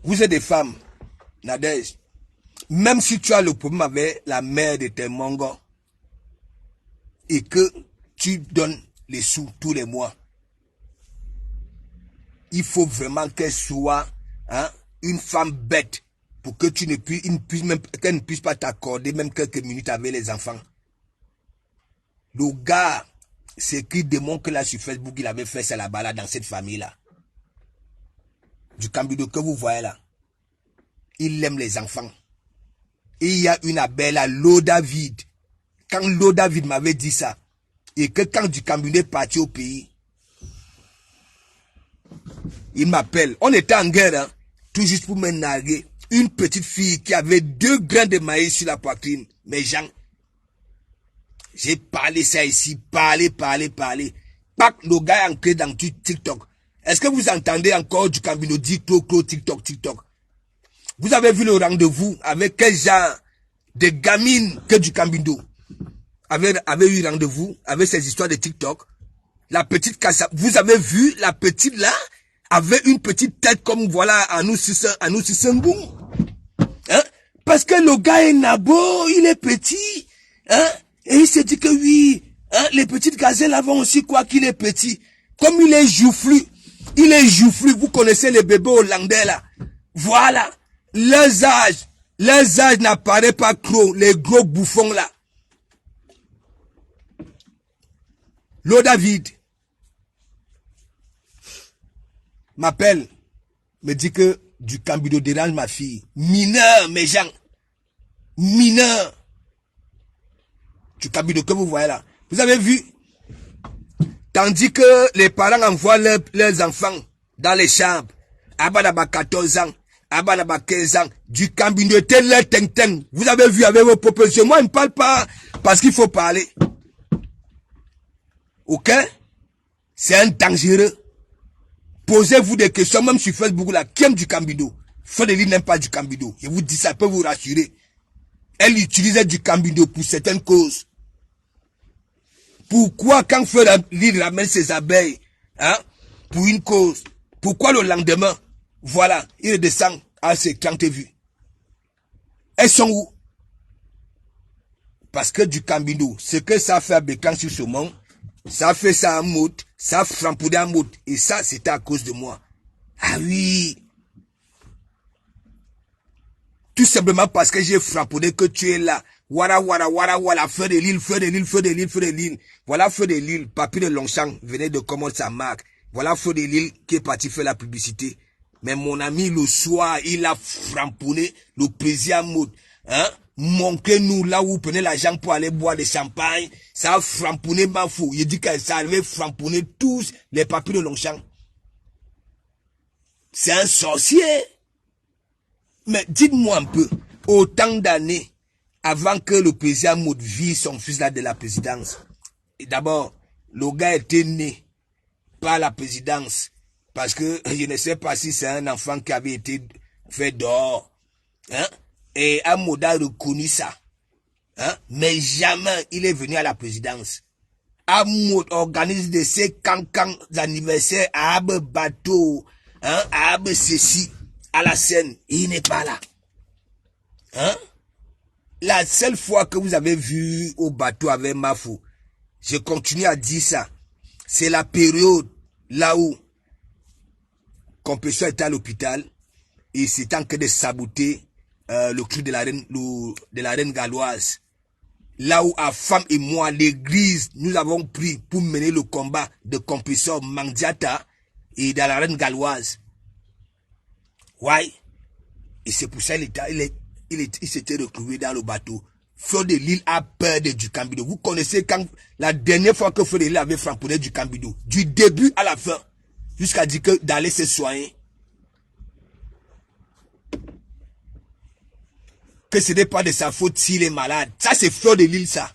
Vous êtes des femmes, Nadège. Même si tu as le problème avec la mère de tes mongos et que tu donnes les sous tous les mois, il faut vraiment qu'elle soit, hein, une femme bête pour que tu ne puisses, qu'elle ne puisse pas t'accorder même quelques minutes avec les enfants. Le gars, c'est qui démontre que là sur Facebook, il avait fait ça là-bas là, dans cette famille-là. Du Cambindo que vous voyez là. Il aime les enfants. Et il y a une abeille là, Lo David. Quand Lo David m'avait dit ça, et que quand du Cambindo est parti au pays, il m'appelle. On était en guerre, hein, tout juste pour me narguer. une petite fille qui avait 2 grains de maïs sur la poitrine. Mais Jean, j'ai parlé ça ici, parlé. Pac, le gars est ancré dans TikTok. Est-ce que vous entendez encore du Cambino dire clo, TikTok? Vous avez vu le rendez-vous avec quel genre de gamine que du Cambino avait eu rendez-vous avec ces histoires de TikTok? La petite Kassa, vous avez vu la petite là, avait une petite tête comme voilà Anoussi Sengoum. Hein? Parce que le gars est nabo, il est petit. Hein? Et il s'est dit que oui, hein, les petites gazelles avant aussi quoi qu'il est petit. Comme il est joufflu, vous connaissez les bébés hollandais là. Voilà, leurs âges n'apparaît pas trop, les gros bouffons là. L'eau David m'appelle, me dit que du Cambino dérange ma fille. Mineur, mes gens. Mineur. Du Cambino que vous voyez là. Vous avez vu? Tandis que les parents envoient leurs enfants dans les chambres. Abadaba 14 ans. Abadaba 15 ans. Du Cambino était leur ting. Vous avez vu avec vos propositions. Moi, je ne parle pas parce qu'il faut parler. Ok? C'est un dangereux. Posez-vous des questions, même sur Facebook là. Qui aime du Cambino? Fodeli n'aime pas du Cambino. Je vous dis ça, peut vous rassurer. Elle utilisait du Cambino pour certaines causes. Pourquoi quand Fodeli ramène ses abeilles, hein, pour une cause, pourquoi le lendemain, voilà, il descend à ses 30 vues? Elles sont où? Parce que du Cambino, ce que ça fait à Bécan sur ce monde, ça fait ça à Maud, ça frampoudé à Maud. Et ça, c'était à cause de moi. Ah oui. Tout simplement parce que j'ai frampoudé que tu es là. Voilà, feu de l'île. Voilà, feu de l'île, Papy de Longchamp venait de commencer sa marque. Voilà, feu de l'île qui est parti faire la publicité. Mais mon ami, le soir, il a framponné le président Maud. Hein? Montrez-nous là où vous prenez l'argent pour aller boire des champagne. Ça a framponné ma fou. Il dit que ça avait framponné tous les papiers de Longchamp. C'est un sorcier. Mais dites-moi un peu, autant d'années avant que le président Maud vire son fils là de la présidence. Et d'abord, le gars était né par la présidence. Parce que je ne sais pas si c'est un enfant qui avait été fait dehors. Hein? Et Maud a reconnu ça. Hein? Mais jamais il est venu à la présidence. Maud organise de ses cancans d'anniversaire à Abe Bateau, hein? À Abe Ceci, à la scène. Il n'est pas là. Hein? La seule fois que vous avez vu au bateau avec Mafou, je continue à dire ça. C'est la période là où Compétition était à l'hôpital et c'était en train de saboter le cri de la reine galloise. Là où à femme et moi, l'église, nous avons pris pour mener le combat de Compétition Mandiata et de la reine galloise. Ouais. Et c'est pour ça il s'était retrouvé dans le bateau. Feu de l'île a peur de du Cambino. Vous connaissez quand la dernière fois que Feu de l'île avait framponné du Cambino, du début à la fin, jusqu'à dire que d'aller se soigner. Que ce n'est pas de sa faute s'il est malade. Ça, c'est Feu de l'île, ça.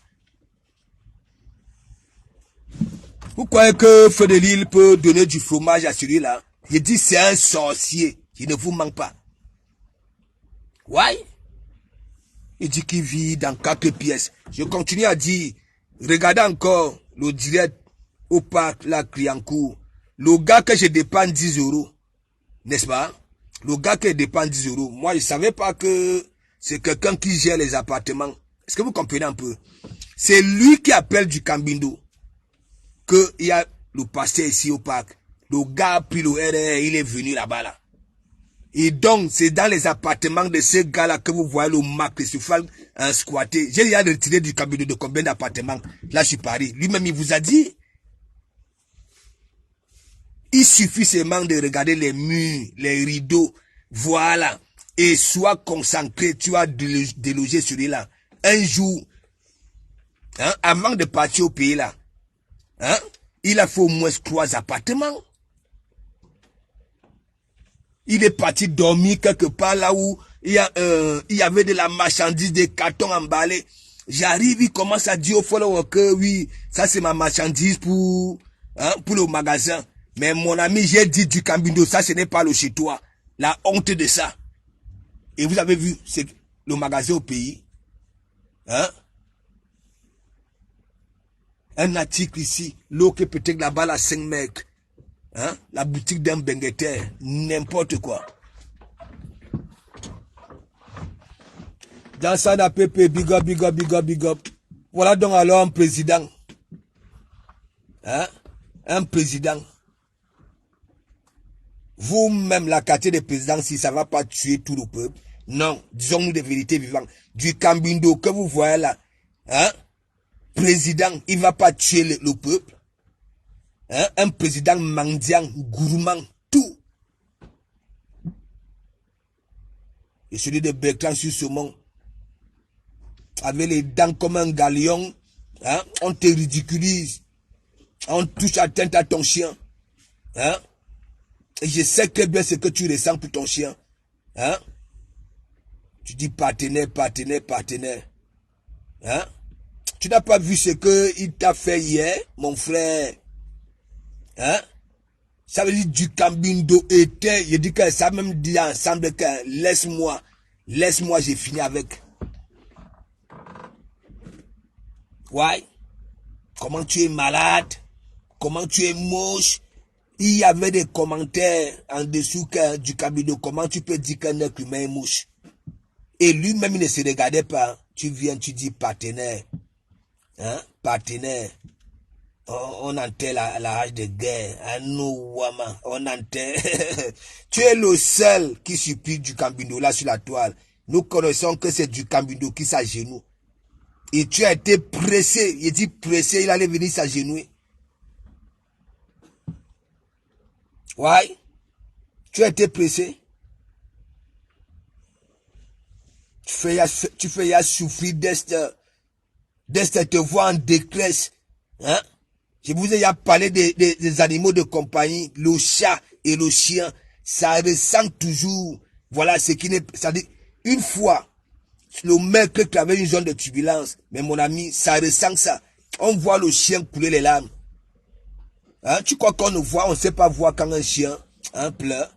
Vous croyez que Feu de l'île peut donner du fromage à celui-là? Je dis c'est un sorcier. Il ne vous manque pas. Ouais. Il dit qu'il vit dans 4 pièces. Je continue à dire, regardez encore le direct au parc, la Criancourt. Le gars que je dépense 10 €, n'est-ce pas? Le gars que je dépense 10 €, moi je ne savais pas que c'est quelqu'un qui gère les appartements. Est-ce que vous comprenez un peu? C'est lui qui appelle du Cambino. Qu'il y a le pasteur ici au parc. Le gars a pris le RR, il est venu là-bas là. Et donc, c'est dans les appartements de ces gars-là que vous voyez le Mac, le Soufal, squatté. J'ai déjà retiré du Cambino de combien d'appartements? Là, sur Paris. Lui-même, il vous a dit. Il suffit seulement de regarder les murs, les rideaux. Voilà. Et sois concentré, tu as délogé celui-là. Un jour, hein, avant de partir au pays là, hein, il a fait au moins 3 appartements. Il est parti dormir quelque part là où il y avait de la marchandise, des cartons emballés. J'arrive, il commence à dire au follower que oui, ça c'est ma marchandise pour le magasin. Mais mon ami, j'ai dit du Cambindo, ça ce n'est pas le chez toi. La honte de ça. Et vous avez vu, c'est le magasin au pays. Hein? Un article ici, l'eau que peut-être là-bas, la 5 mecs. Hein? La boutique d'un bengueteur, n'importe quoi. Dans ça, PP, big up, big up, big up, big up. Voilà donc alors un président. Hein? Un président. Vous-même, la quartier des présidents, si ça ne va pas tuer tout le peuple. Non, disons-nous des vérités vivantes. Du Cambindo que vous voyez là, hein? Président, il ne va pas tuer le peuple. Hein? Un président mendiant, gourmand, tout. Et celui de Bertrand sur ce monde, avec les dents comme un galion, hein? On te ridiculise. On touche atteinte à ton chien. Hein? Et je sais très bien ce que tu ressens pour ton chien. Hein? Tu dis partenaire, partenaire, partenaire. Hein? Tu n'as pas vu ce qu'il t'a fait hier, mon frère. Hein? Ça veut dire du Cambindo était. Je dis que ça même dit ensemble que laisse-moi, j'ai fini avec. Ouais. Comment tu es malade? Comment tu es moche? Il y avait des commentaires en dessous que, du Cambindo. Comment tu peux dire qu'un être humain est moche? Et lui-même, il ne se regardait pas. Tu viens, tu dis partenaire. Hein? Partenaire. On enterre la hache de guerre. On enterre. Tu es le seul qui supplie du Cambindo là sur la toile. Nous connaissons que c'est du Cambindo qui s'agenouille. Et tu as été pressé. Il dit pressé, il allait venir s'agenouiller. Ouais. Tu as été pressé. Tu fais souffrir d'être te voir en détresse. Hein? Je vous ai parlé des animaux de compagnie, le chat et le chien. Ça ressent toujours. Voilà ce qui n'est. Ça dit, une fois, le mec qui avait une zone de turbulence, mais mon ami, ça ressent ça. On voit le chien couler les larmes. Hein? Tu crois qu'on ne voit, on ne sait pas voir quand un chien pleure.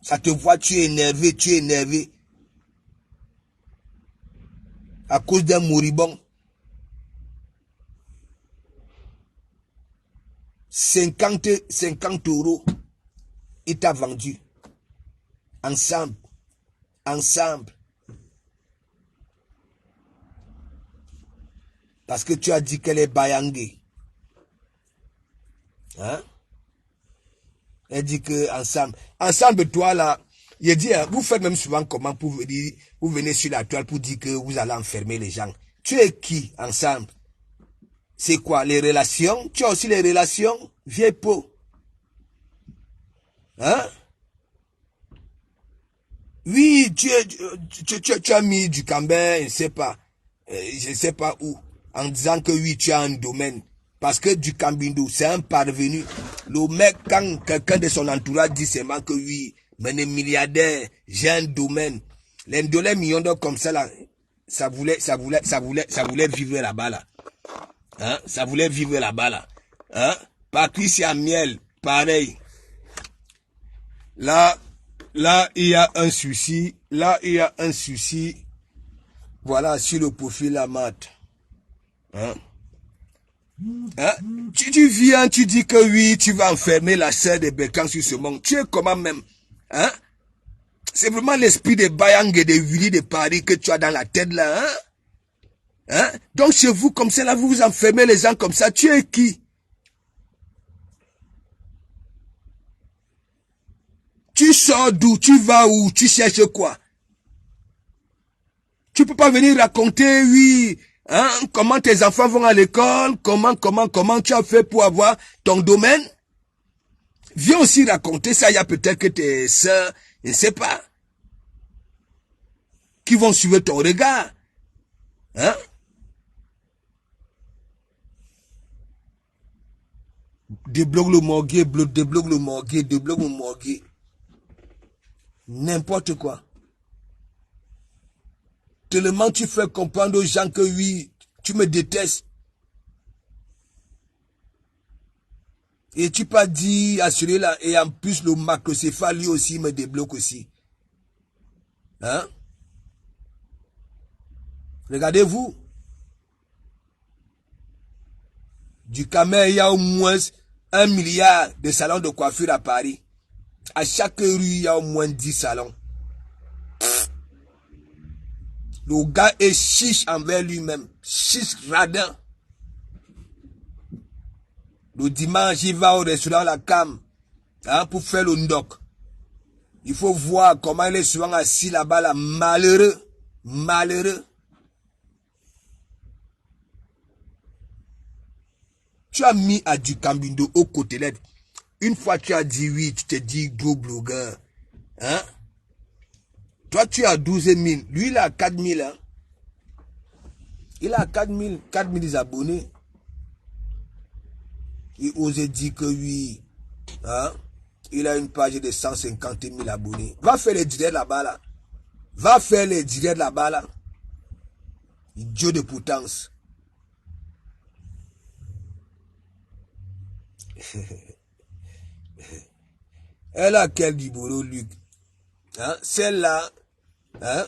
Ça te voit, tu es énervé. À cause d'un moribond. 50 euros. Il t'a vendu. Ensemble. Parce que tu as dit qu'elle est bayangée. Hein? Elle dit que ensemble, toi là, il dit, vous faites même souvent comment pour venir, vous venez sur la toile pour dire que vous allez enfermer les gens. Tu es qui ensemble? C'est quoi, les relations? Tu as aussi les relations? Vieille peau. Hein? Oui, tu as mis du Cambert, je ne sais pas où, en disant que oui, tu as un domaine. Parce que du Cambindo, c'est un parvenu. Le mec, quand quelqu'un de son entourage dit seulement que oui, mais les milliardaires, j'ai un domaine. Les millions d'euros comme ça, là, ça voulait vivre là-bas, là. Hein? Ça voulait vivre là-bas, là. Hein? Patricia Miel, pareil. Là, il y a un souci. Voilà, sur le profil Amat. Hein? Hein? Tu viens, tu dis que oui, tu vas enfermer la sœur de Bertrand sur ce monde. Tu es comment même? Hein? C'est vraiment l'esprit de Bayang et de Willy de Paris que tu as dans la tête là. Hein? Hein? Donc chez vous, comme ça, là, vous enfermez les gens comme ça. Tu es qui? Tu sors d'où? Tu vas où? Tu cherches quoi? Tu peux pas venir raconter, oui, hein, comment tes enfants vont à l'école, comment tu as fait pour avoir ton domaine. Viens aussi raconter ça, il y a peut-être que tes sœurs, je ne sais pas, qui vont suivre ton regard. Hein? Débloque le morgue. N'importe quoi. Tellement tu fais comprendre aux gens que oui, tu me détestes. Et tu pas dit à celui-là, et en plus le macrocéphale lui aussi me débloque aussi. Hein? Regardez-vous. Du Cameroun, il y a au moins 1 milliard de salons de coiffure à Paris. À chaque rue, il y a au moins 10 salons. Le gars est chiche envers lui-même. Chiche radin. Le dimanche, il va au restaurant La Cam, hein, pour faire le ndok. Il faut voir comment il est souvent assis là-bas, là, malheureux. Malheureux. Tu as mis à du Cambindo au côté là. Une fois tu as dit oui, tu te dis gros blogueur. Hein? Toi, tu as 12 000. Lui, il a 4 000. Hein? Il a 4 000 abonnés. Il osait dire que oui. Hein? Il a une page de 150 000 abonnés. Va faire les directs là-bas. Là. Va faire les directs là-bas. Là. Idiot de potence. Elle a quel du boulot, Luc? Hein? Celle-là, hein?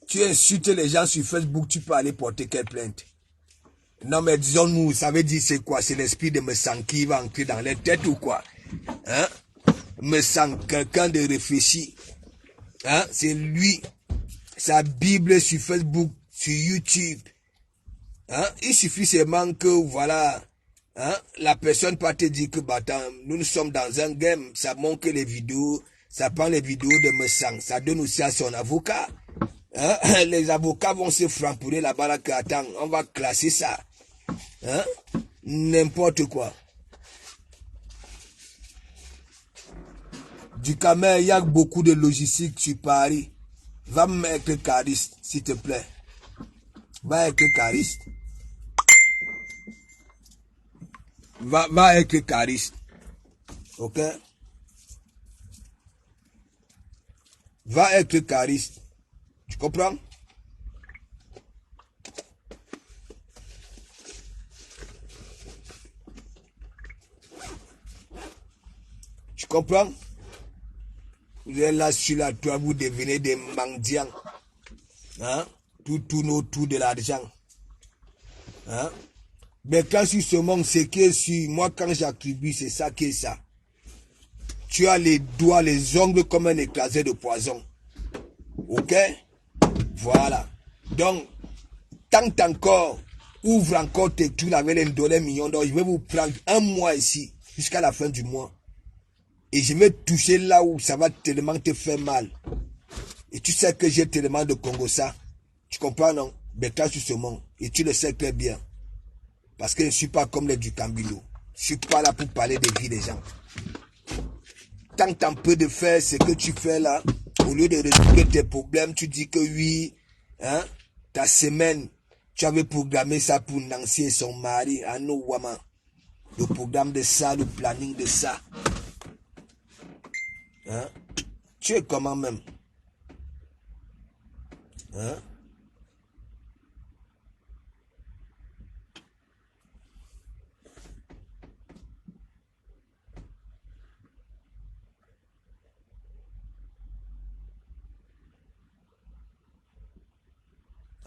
Tu insultes les gens sur Facebook, tu peux aller porter quelle plainte? Non, mais disons-nous, ça veut dire c'est quoi? C'est l'esprit de me sens qui va entrer dans les têtes ou quoi? Hein? Me sens quelqu'un de réfléchi. Hein? C'est lui. Sa Bible sur Facebook, sur YouTube. Hein? Il suffit seulement que, voilà, hein? La personne peut te dire que, bah, nous sommes dans un game, ça montre les vidéos, ça prend les vidéos de me sang, ça donne aussi à son avocat. Hein? Les avocats vont se framponner là-bas, là, que, attends, on va classer ça. Hein? N'importe quoi. Du Cameroun, il y a beaucoup de logistique sur Paris. Va me mettre cariste, s'il te plaît. Va être cariste. Va être cariste. Ok? Va être cariste. Tu comprends? Tu comprends? Vous êtes là sur la toile, vous devenez des mendiants. Hein? Tout tourne autour de l'argent. Hein? Mais quand sur ce monde, c'est que sur moi, quand j'attribue, c'est ça qui est ça. Tu as les doigts, les ongles comme un écrasé de poison. Ok? Voilà. Donc, tant encore, ouvre encore tes trucs avec les $1 million. Je vais vous prendre un mois ici, jusqu'à la fin du mois. Et je vais toucher là où ça va tellement te faire mal. Et tu sais que j'ai tellement de Congo ça. Tu comprends, non? Mais quand sur ce monde, et tu le sais très bien. Parce que je ne suis pas comme les du Cambilo. Je ne suis pas là pour parler des vies des gens. Tant que tu peux de faire ce que tu fais là, au lieu de résoudre tes problèmes, tu dis que oui, hein, ta semaine, tu avais programmé ça pour Nancy et son mari, à Nowama. Le programme de ça, le planning de ça. Hein? Tu es comment même? Hein?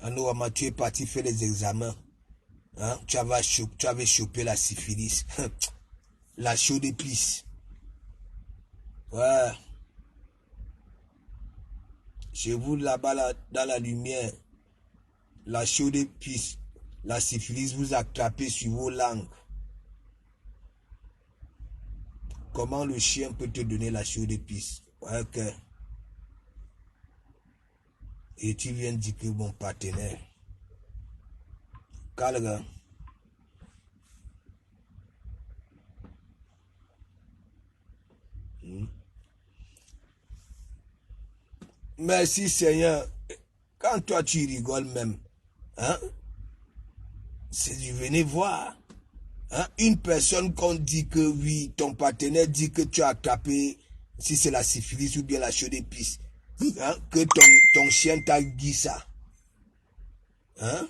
Anouama, tu es parti faire les examens. Hein? Tu avais chopé la syphilis. La chaude épice. Ouais. Chez vous, là-bas, là, dans la lumière, la chaude épice, la syphilis vous attrapez sur vos langues. Comment le chien peut te donner la chaude épice? Ouais, ok. Et tu viens de dire que mon partenaire. Calga. Merci Seigneur. Quand toi tu rigoles même, hein, c'est du venez voir. Hein, une personne qu'on dit que oui, ton partenaire dit que tu as attrapé si c'est la syphilis ou bien la chaude épice, hein, que ton chien t'a dit ça. Hein?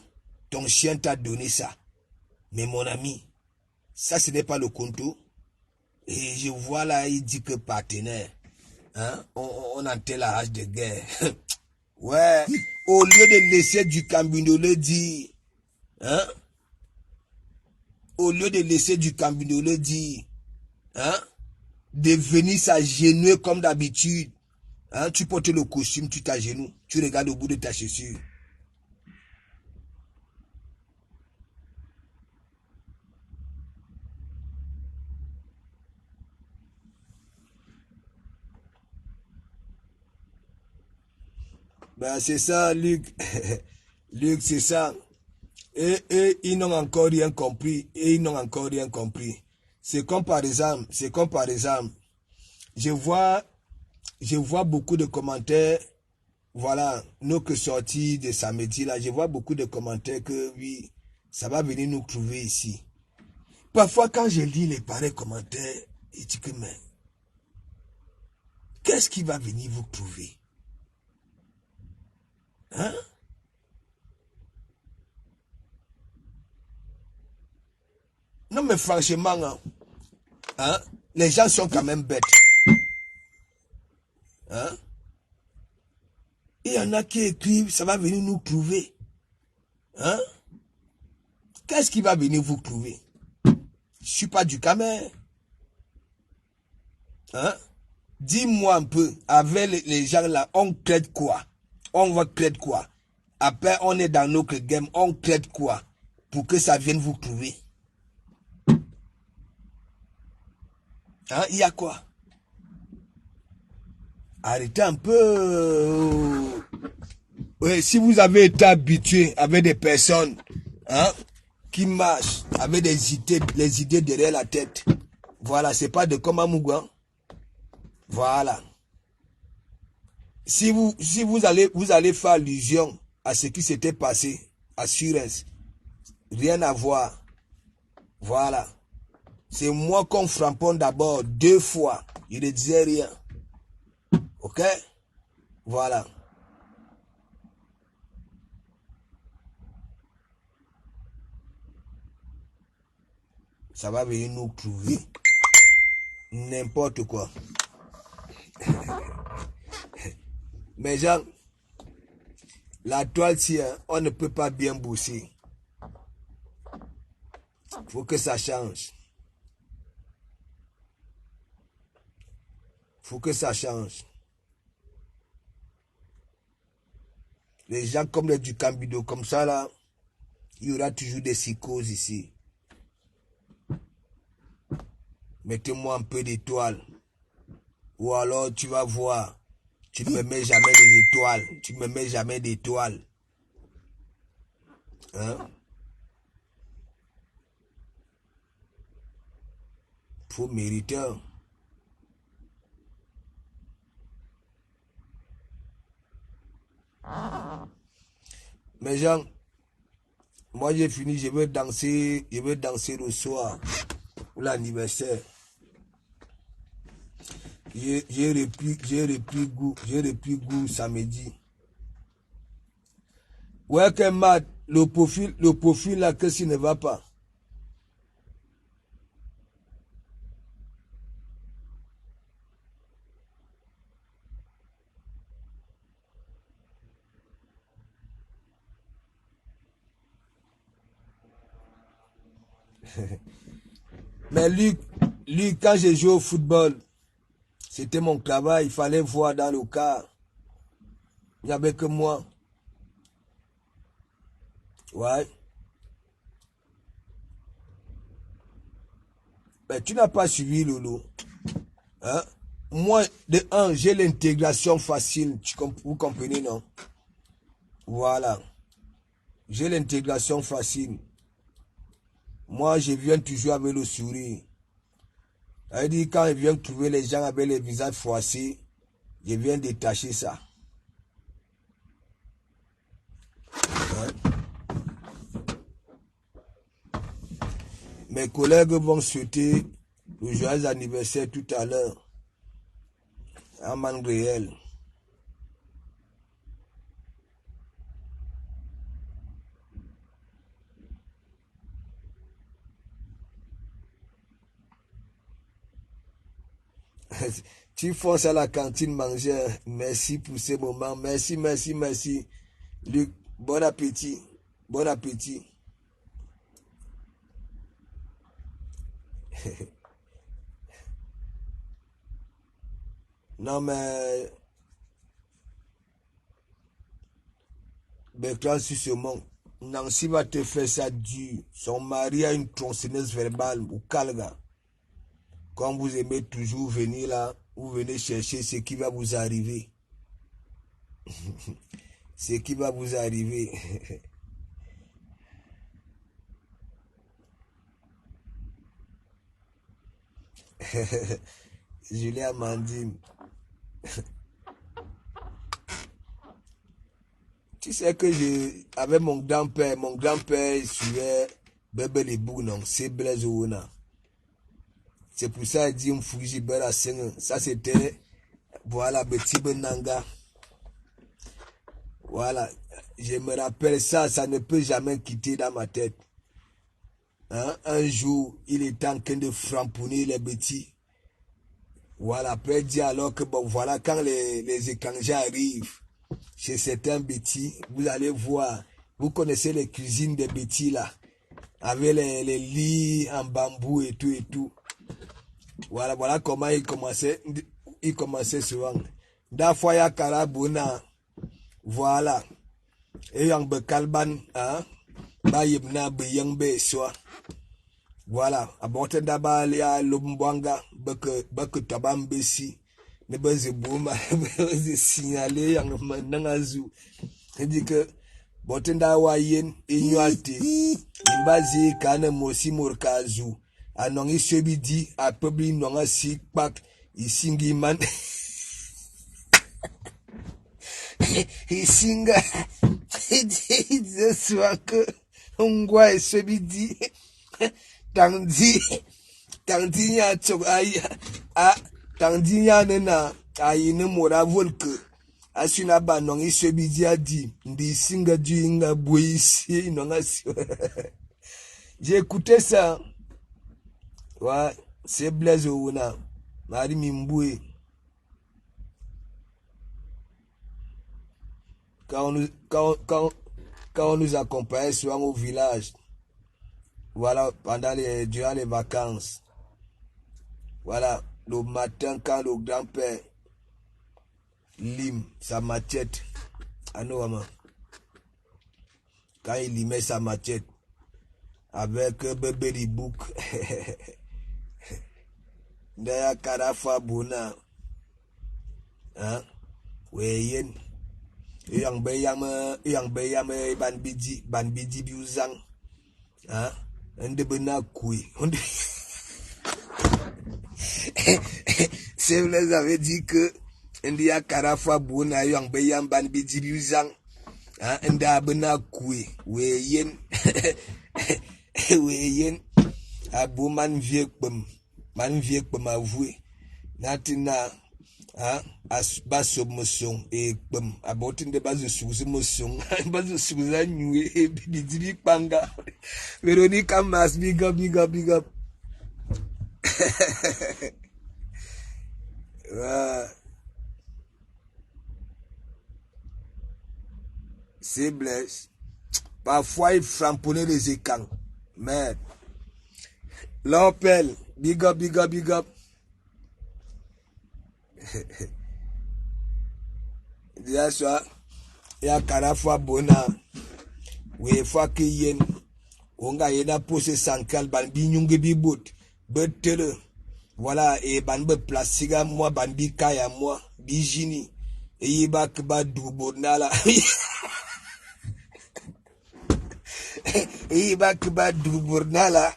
Ton chien t'a donné ça. Mais mon ami, ça ce n'est pas le conto. Et je vois là, il dit que partenaire, hein, on entend la hache de guerre. Ouais, au lieu de laisser du cambinolé dire, hein, au lieu de laisser du cambinolé dire, hein, de venir s'agenouiller comme d'habitude, hein, tu portes le costume, tu t'agenouilles, tu regardes au bout de ta chaussure. Ben c'est ça, Luc. Luc, c'est ça. Et ils n'ont encore rien compris. C'est comme par exemple, je vois beaucoup de commentaires, voilà, nous que sortis de samedi là, je vois beaucoup de commentaires que oui, ça va venir nous trouver ici. Parfois quand je lis les pareils commentaires, je dis que mais, qu'est-ce qui va venir vous trouver? Hein? Non mais franchement, hein, les gens sont quand même bêtes. Hein? Il y en a qui écrivent, ça va venir nous trouver. Hein? Qu'est-ce qui va venir vous trouver? Je ne suis pas du Camer. Hein? Dis-moi un peu, avec les gens là, on crête quoi? On va crête quoi? Après, on est dans notre game, on crête quoi? Pour que ça vienne vous trouver. Hein? Il y a quoi? Arrêtez un peu. Oui, si vous avez été habitué avec des personnes, hein, qui marchent avec les idées derrière la tête, voilà, c'est pas de comme Amougouan. Voilà. Si vous allez faire allusion à ce qui s'était passé à Suez, rien à voir. Voilà. C'est moi qu'on framponne d'abord 2 fois. Je ne disais rien. Ok? Voilà. Ça va venir nous trouver. N'importe quoi. Mais genre, la toile, si on ne peut pas bien bosser. Faut que ça change. Faut que ça change. Les gens comme les du Cambido, comme ça là, il y aura toujours des psychoses ici. Mettez-moi un peu d'étoiles. Ou alors tu vas voir, tu ne me mets jamais des étoiles. Tu ne me mets jamais d'étoiles. Hein? Faut mériter. Mais Jean, moi j'ai fini, je veux danser le soir pour l'anniversaire. J'ai repris goût samedi. Ouais que Matt, le profil là, que s'il ne va pas. Mais lui, quand j'ai joué au football, c'était mon travail, il fallait voir dans le car. Il n'y avait que moi. Ouais. Mais tu n'as pas suivi Lolo. Hein? Moi, de un, j'ai l'intégration facile. Vous comprenez, non? Voilà. J'ai l'intégration facile. Moi, je viens toujours avec le sourire. C'est-à-dire, quand je viens trouver les gens avec les visages froissés, je viens détacher ça. Ouais. Mes collègues vont souhaiter le joyeux anniversaire tout à l'heure. Un man réel. Tu fonces à la cantine manger. Merci pour ce moment. Merci, merci, merci. Luc, bon appétit. Bon appétit. Non, mais Bertrand sur ce monde. Nancy va te faire ça dur. Son mari a une tronçonneuse verbale au Calga. Quand vous aimez toujours venir là, vous venez chercher ce qui va vous arriver. Ce qui va vous arriver. Julien Amandine. Tu sais que avec mon grand-père suivait Bébé les Bougnon, c'est Blaise Ouna. C'est pour ça qu'il dit un Fuji Bela Seng. Ça c'était, voilà, Petit Benanga. Voilà, je me rappelle ça, ça ne peut jamais quitter dans ma tête. Hein? Un jour, il était en train de framponner les bêtis. Voilà, après dire alors que bon, voilà, quand les étrangers arrivent chez certains bêtis, vous allez voir, vous connaissez les cuisines des bêtis là, avec les lits en bambou et tout et tout. Voilà, voilà comment il commençait souvent. D'Afoya Karabuna, voilà. Et yang bekalban, hein, ba yibna beyang be soa. Voilà, abote daba ya lumbwanga, beke tabam besi, ne beze bouma, beze signalé yang nangazu. Il dit que, botenda wayen, inyualte, imbazi kane mosi morkazu. Anongi sebidi, a publi nonga si pak, isingi man. Isinga, il disait souvent que, ongwa et sebidi, tandi nya chok tandi nya nena ayine mora volke asuna ba nongi sebidi adi ndi singa du inga boisi nonga si. J'ai écouté ça. Ouais, c'est Blaise Ouna. Mari Mimboué. Quand on nous accompagnait souvent au village. Voilà, durant les vacances. Voilà, le matin, quand le grand-père lime sa machette, à nous, quand il limait sa machette, avec bébé du bouc, d'ailleurs, Karafa Bouna, hein, Weyen, yang bayam banbidi biuzang, hein. C'est vous avez dit que India Karafa Bouna yang bayam ban bidi biuzang. Inda bena kui weyen weyen abu man vie kpem avoué natina as baso motion et kpem abotin de base sous motion base sous annué et bidi panga Véronique Amas big up. C'est Blaise. Parfois, il framponnait les écrans. Mais, l'appel, big up. Déjà, ça, il y a Karafa Bona. Oui, fois qu'il y ait onga yeda posé sankal ban bi nyunge bi bot. Betere. Voilà, et ban be plasiga moi, ban bi kaya moi, bi jini. Et y ba kba dubonala. Et il va que va du bournala.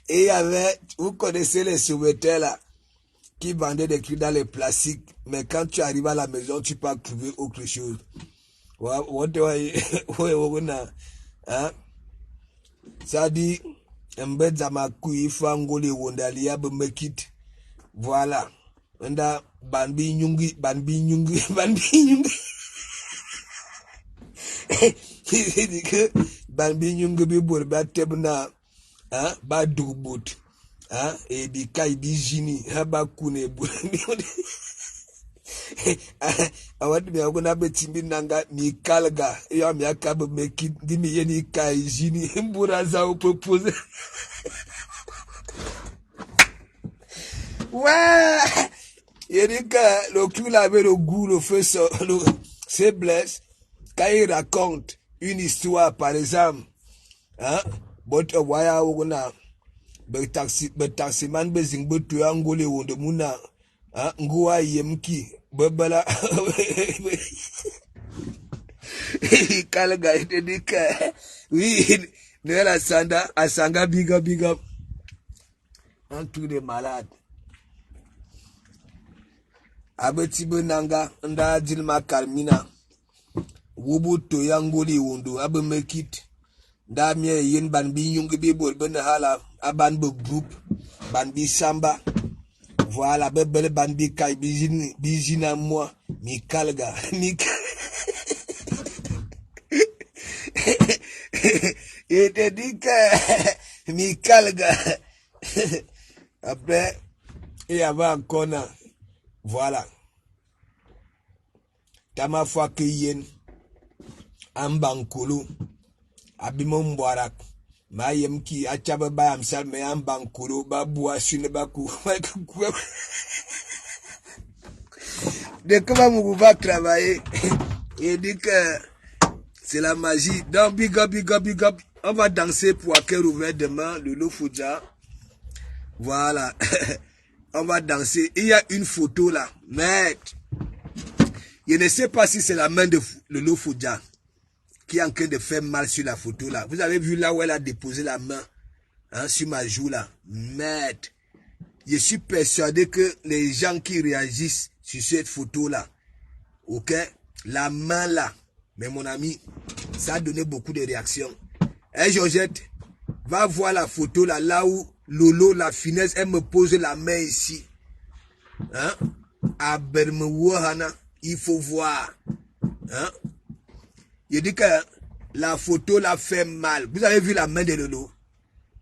Et il y avait, vous connaissez les soumetteurs là, qui vendaient des clés dans les plastiques, mais quand tu arrives à la maison, tu peux trouver autre chose. Ça dit, Mbedza makui fangole wondalia bemekit. Voilà. Nda banbi nyungi. Il dit que banbi nyungi bi bor ba tebna hein ba dugbut hein et bi kai bi jini ha ba kune bu awat mi agona betimbi nanga mi kalga yo mi akabe meki di mi yeni kai jini mbura za ou propose. Ouais, il dit que le clou avait le goût, le feu, se blesse quand il raconte une histoire, par exemple, hein, but waya wona be taxi man be zing be tu angole wonde muna hein ngwa yemki bebala kalga il dit que oui de la sanda asanga big up un truc de malade. Abetibe nanga nda dilma kalmina wubu to yangoli wondo abe mekit nda mie yen ban bi nyungi bi bol ben hala aban be group ban bi samba voilà bebele ban bi kai bi jina moi mi kalga mi et te dit que mi kalga après il y avait encore voilà. Tama fois que yen ambankulu abimon borak ma yem ki achaba ba amsal me ambankulu ba bua sune ba ku de comment vous va travailler et dit que c'est la magie. Donc big up on va danser pour cœur ouvert demain le Lofouja. Voilà. On va danser. Il y a une photo là. Mais je ne sais pas si c'est la main de Lofouja qui est en train de faire mal sur la photo là. Vous avez vu là où elle a déposé la main hein, sur ma joue là. Mais je suis persuadé que les gens qui réagissent sur cette photo là, ok, la main là, mais mon ami, ça a donné beaucoup de réactions. Hey Georgette, va voir la photo là, là où Lolo, la finesse, elle me pose la main ici. Hein? À Bermouahana, il faut voir. Hein? Il dit que la photo l'a fait mal. Vous avez vu la main de Lolo?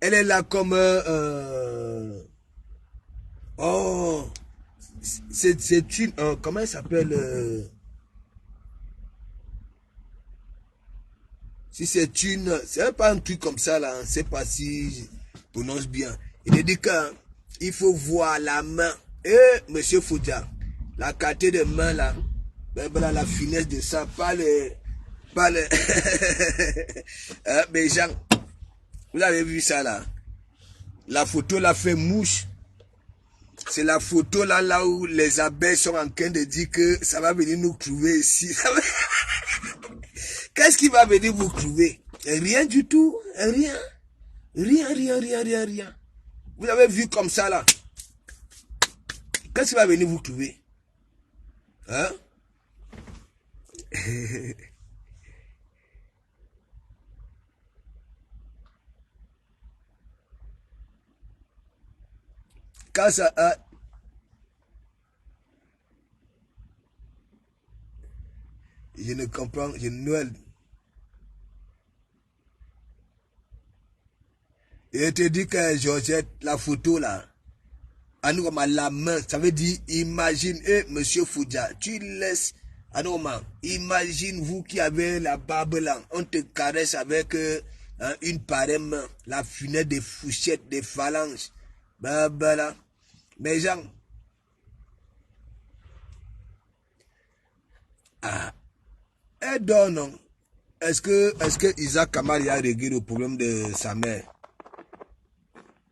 Elle est là comme... oh, c'est une... comment elle s'appelle si c'est une... C'est pas un truc comme ça là. Je ne sais pas si je prononce bien. Il dit qu'il faut voir la main. Monsieur Foudia, la qualité de main là, ben, la finesse de ça, pas les... mais Jean, vous avez vu ça là? La photo là fait mouche. C'est la photo là, là où les abeilles sont en train de dire que ça va venir nous trouver ici. Qu'est-ce qui va venir vous trouver? Rien du tout. Rien. Rien. Vous avez vu comme ça là. Qu'est-ce qui va venir vous trouver? Hein? Quand ça a... Je ne comprends, je ne... Et te dis que Georgette, la photo là, Anouma, la main, ça veut dire, imagine, monsieur Foudia, tu laisses, Anouma, imagine vous qui avez la barbe là, on te caresse avec une pareille main, la fenêtre des fourchettes, des phalanges, bah là. Mais Jean, non. Est-ce que Isaac Kamal a réglé le problème de sa mère?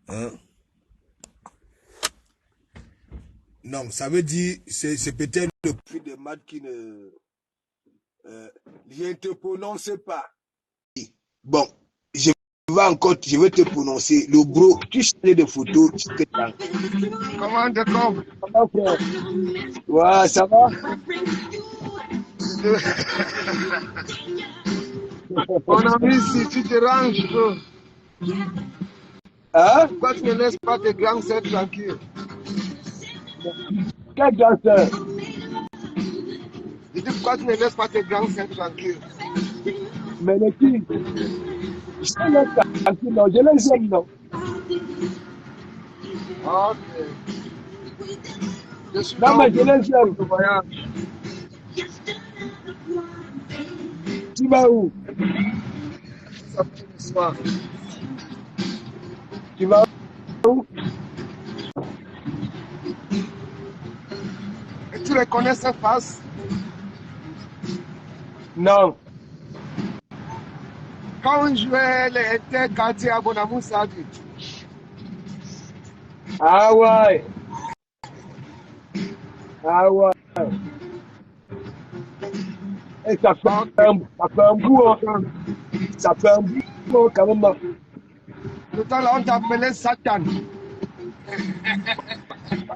Hein? Non, ça veut dire, c'est peut-être le prix de maths qui ne... je ne te prononce pas. Bon, je vais te prononcer. Le bro, tu changes de photo. Comment te comptes? Comment frère? Ouais, ça va? Mon ami, si tu te ranges, Hein? Pourquoi tu ne laisses pas tes grandes sœurs tranquilles? Quelle grande sœur? Je dis pourquoi tu ne laisses pas tes grandes sœurs tranquilles? Mais les qui? Je les laisse tranquilles, non. Je les aime, non. Ok. Je suis Non, là mais je aujourd'hui les pour aime. le voyage. Tu vas où? Ça fait le soir. Tu vas où? Et tu les connais ces faces? Non. Quand on jouait les interquartiers à Bonamou Sadi, Ah ouais. Ah ouais. Et ok. ça fait un bout, hein. Tout Ça fait un bout, hein, quand même, hein. le temps là, on t'appelait Satan.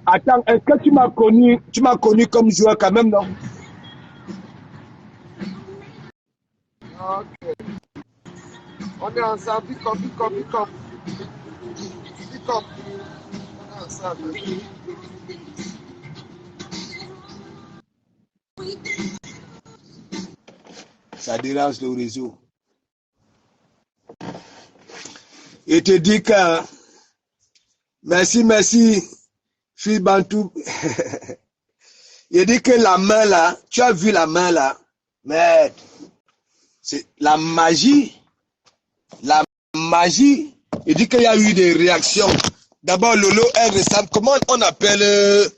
Attends, est-ce que tu m'as connu comme joueur quand même, non? Ok. On est ensemble, pick up, pick up, pick up. Pick up. On est ensemble. Ça dérange le réseau. Et te dis que, merci, fille Bantou. Il dit que la main là, tu as vu la main là, mais c'est la magie. La magie. Il dit qu'il y a eu des réactions. D'abord, Lolo, elle ressemble. Comment on appelle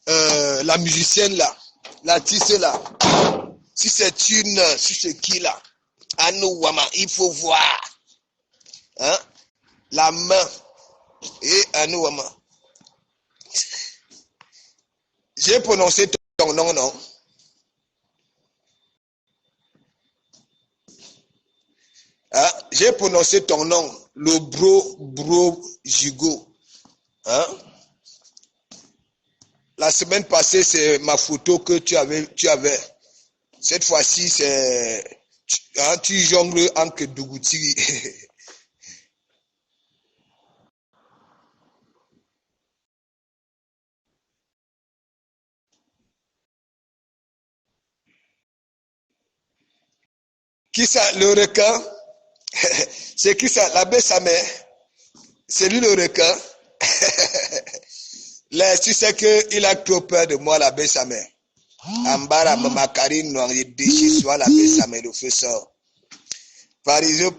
la musicienne là, l'artiste là? Si c'est qui là? Anou Wama, il faut voir. Hein? La main. Et Anou Wama. J'ai prononcé ton nom, non? Hein? J'ai prononcé ton nom, le bro Jigo. Hein? La semaine passée, c'est ma photo que tu avais. Cette fois-ci, c'est tu jongles en Kedugouti. Qui ça, le requin? C'est qui ça? L'abbé Samé? C'est lui le requin? Là, tu sais qu'il a trop peur de moi, l'abbé Samé. Ambara, Mamakari, Noir, il déchire soit l'abbé Samé, le feu sort. Parisou,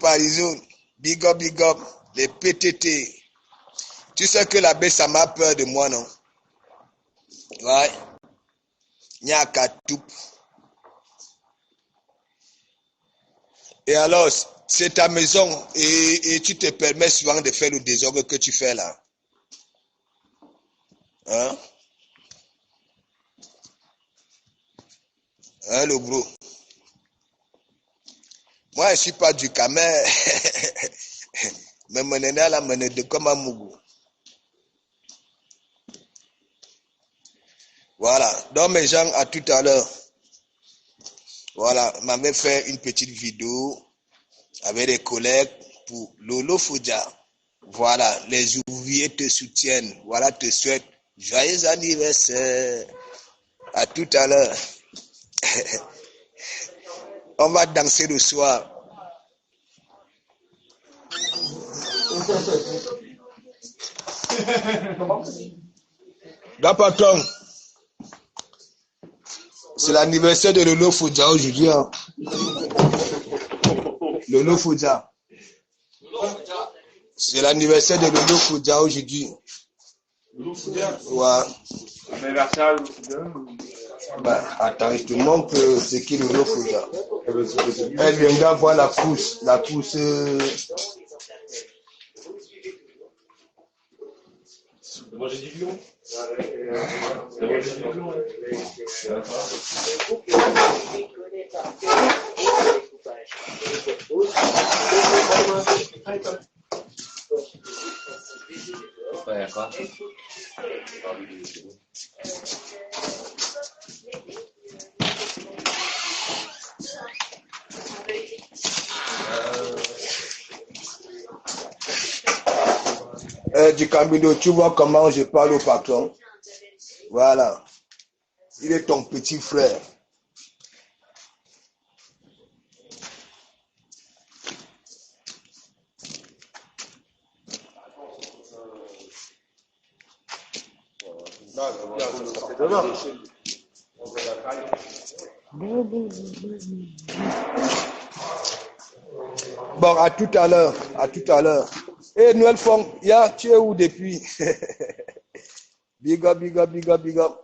big up, les PTT. Tu sais que l'abbé Samé a peur de moi, non? Ouais. Nyakatoup. Et alors, c'est ta maison et tu te permets souvent de faire le désordre que tu fais là. Hein? Hein, le bro? Moi, je ne suis pas du Camer. Mais mon aîné a la monnaie de comme un mougou. Voilà. Donc, mes gens, à tout à l'heure. Voilà. Ma mère fait une petite vidéo avec des collègues pour Lolo Fouja. Voilà. Les ouvriers te soutiennent. Voilà, te souhaite joyeux anniversaire. À tout à l'heure. On va danser le soir. Là, patron, c'est l'anniversaire de Lolo Fouja aujourd'hui. Hein. Lolo Fouja. C'est l'anniversaire de Lolo Fouja aujourd'hui. Lolo Fouja? Ouais. Anniversaire Lolo Fouja? Bah, attends, je te montre ce qu'est Lolo Fouja. Elle viendra voir la pousse. Moi j'ai du lion. du Camino, tu vois comment je parle au patron. Voilà. Il est ton petit frère. Bon, à tout à l'heure. À tout à l'heure. Et Noël Fong, tu es où depuis? Big up, big up, big up, big up.